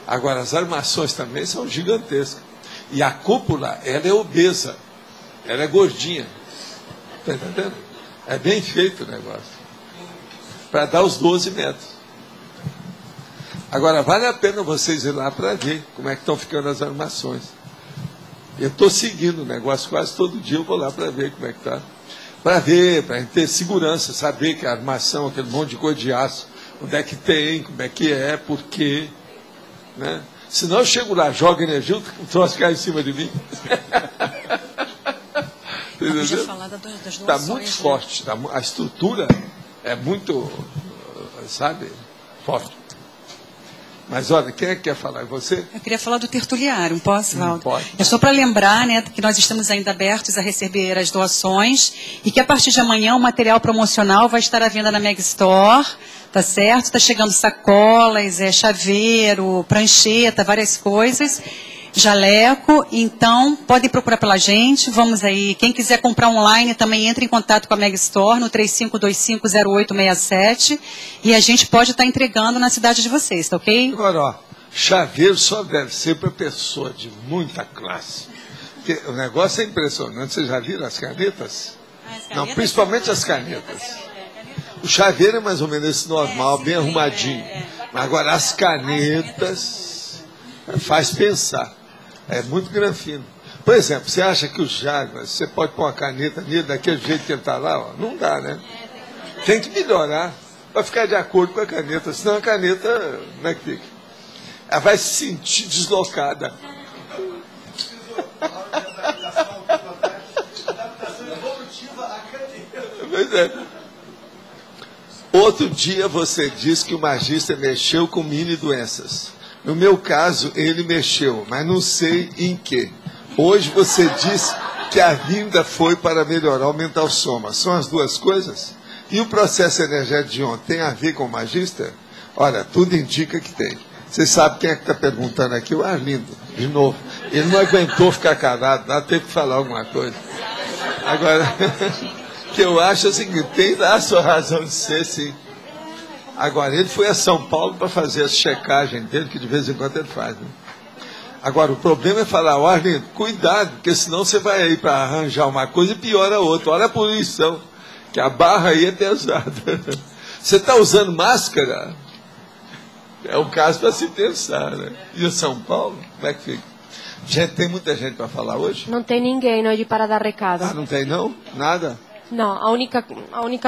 Agora, as armações também são gigantescas. E a cúpula, ela é obesa. Ela é gordinha. Está entendendo? É bem feito o negócio. Para dar os 12 metros. Agora, vale a pena vocês ir lá para ver como é que estão ficando as armações. Eu estou seguindo o negócio quase todo dia, eu vou lá para ver como é que está. Para ver, para ter segurança, saber que a armação, aquele monte de coisa de aço, onde é que tem, como é que é, por quê. Né? Senão eu chego lá, jogo energia, o troço cai em cima de mim. Está muito forte, a estrutura é muito, sabe, forte. Mas olha, quem é que quer falar? Você? Eu queria falar do tertuliário, posso, Valdo? Pode. É só para lembrar, né, que nós estamos ainda abertos a receber as doações e que a partir de amanhã o material promocional vai estar à venda na Meg Store, tá certo? Está chegando sacolas, chaveiro, prancheta, várias coisas, jaleco. Então, podem procurar pela gente. Vamos aí. Quem quiser comprar online também entre em contato com a Meg Store no 35250867 e a gente pode estar entregando na cidade de vocês, tá ok? Agora, ó, chaveiro só deve ser para pessoa de muita classe. Porque o negócio é impressionante. Vocês já viram as canetas? Não, principalmente as canetas. O chaveiro é mais ou menos esse normal, bem arrumadinho. Mas agora as canetas faz pensar. É muito granfino. Por exemplo, você acha que o Jaguar, você pode pôr uma caneta nele daquele jeito que ele está lá? Ó? Não dá, né? Tem que melhorar para ficar de acordo com a caneta. Senão a caneta, como é que fica? Ela vai se sentir deslocada. Pois é. Outro dia você disse que o magista mexeu com mini doenças. No meu caso, ele mexeu, mas não sei em que. Hoje você disse que a vinda foi para melhorar o mental soma. São as duas coisas? E o processo energético de ontem tem a ver com o magista? Olha, tudo indica que tem. Você sabe quem é que está perguntando aqui? O Arlindo, de novo. Ele não aguentou ficar calado, lá teve que falar alguma coisa. Agora, o que eu acho é o seguinte, tem lá a sua razão de ser, sim. Agora, ele foi a São Paulo para fazer a checagem dele, que de vez em quando ele faz. Né? Agora, o problema é falar, ó, Arlindo, cuidado, porque senão você vai aí para arranjar uma coisa e piora a outra. Olha a poluição, que a barra aí é pesada. Você está usando máscara? É um caso para se pensar, né? E o São Paulo, como é que fica? Gente, tem muita gente para falar hoje? Não tem ninguém hoje para dar recado. Ah, não tem não? Nada? Não, a única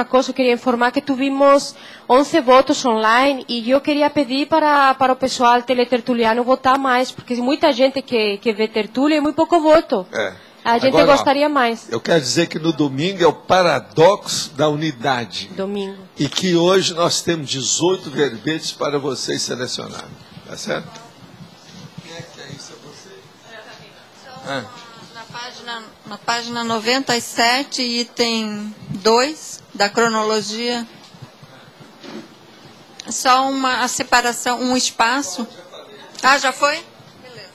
coisa que eu queria informar é que tivemos 11 votos online e eu queria pedir para o pessoal teletertuliano votar mais, porque muita gente que vê tertúlia e muito pouco voto. É. A gente agora, gostaria mais. Eu quero dizer que no domingo é o paradoxo da unidade. Domingo. E que hoje nós temos 18 verbetes para vocês selecionarem. Tá certo? Quem é que é isso? É você? Ah. Na página 97, item 2 da cronologia, só a separação, um espaço. Ah, já foi? Beleza.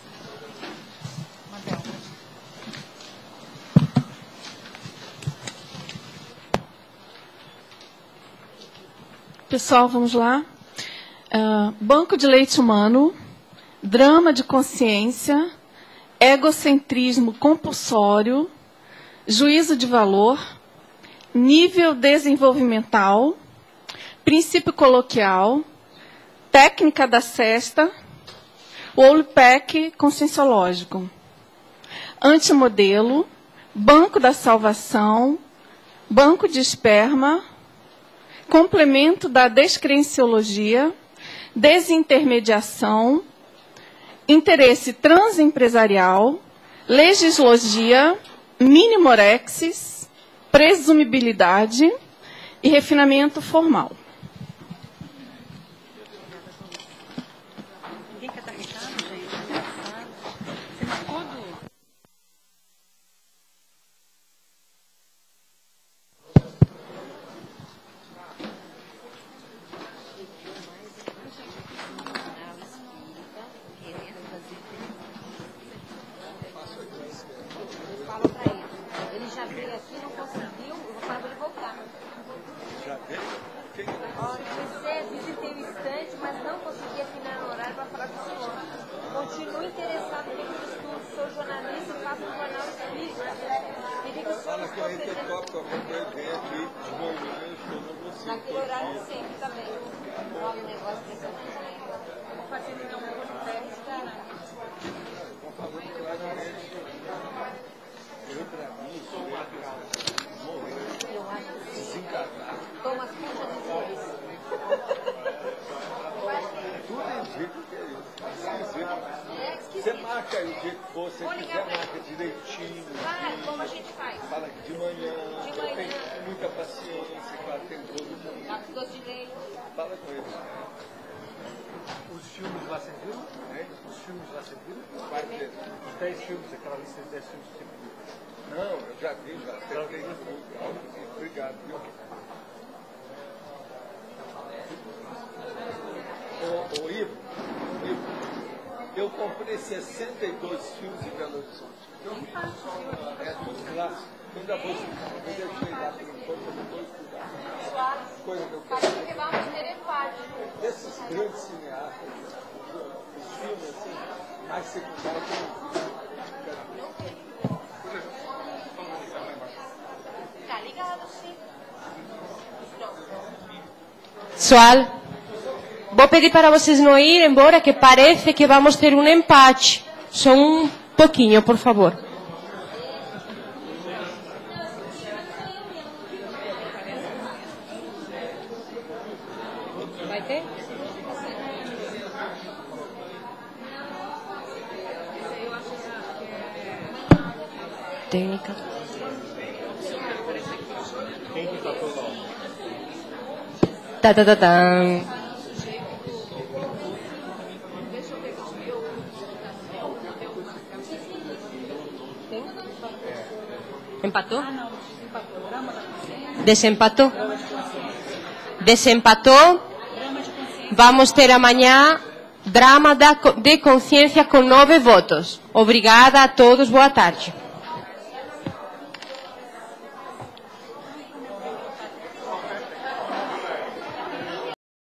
Pessoal, vamos lá. Banco de leite humano, drama de consciência, egocentrismo compulsório, juízo de valor, nível desenvolvimental, princípio coloquial, técnica da cesta, Wolpack conscienciológico, antimodelo, banco da salvação, banco de esperma, complemento da descrenciologia, desintermediação, interesse transempresarial, legislogia, minimorexis, presumibilidade e refinamento formal. Ninguém quer dar recado, gente? Você marcou do... Naquele horário sempre também. Olha o negócio impressionante. Vou fazer então um podcast. Eu, pra mim, sou uma cara. Morreu. Desencarnar. Toma suja de dois. você quiser, marca direitinho. Claro, como a gente faz. Fala que de manhã. Tem muita paciência, claro, tem todo mundo. Dá doce de leite. Fala com eles. Os filmes lá serviram? Os filmes lá serviram? Quais deles? Os 10 filmes, aquela lista de 10 filmes que você pediu. Não, eu já vi, já. Obrigado, viu? Ô Ivo, eu comprei 62 filmes em Belo Horizonte. É tudo clássico. Eu ainda vou deixei lá por enquanto, eu não vou estudar. Coisa que eu quero. Porque vamos ter empate. Esses grandes cineastas, os filmes assim, mais secundários, Tá ligado, sim. Pessoal, vou pedir para vocês não irem embora, que parece que vamos ter um empate. Só um pouquinho, por favor. Vai ter? Técnica. Quem que empatou lá? Tá, tá, tá, tá. Empatou? Desempatou? Desempatou? Vamos ter amanhã drama de consciência com 9 votos. Obrigada a todos, boa tarde.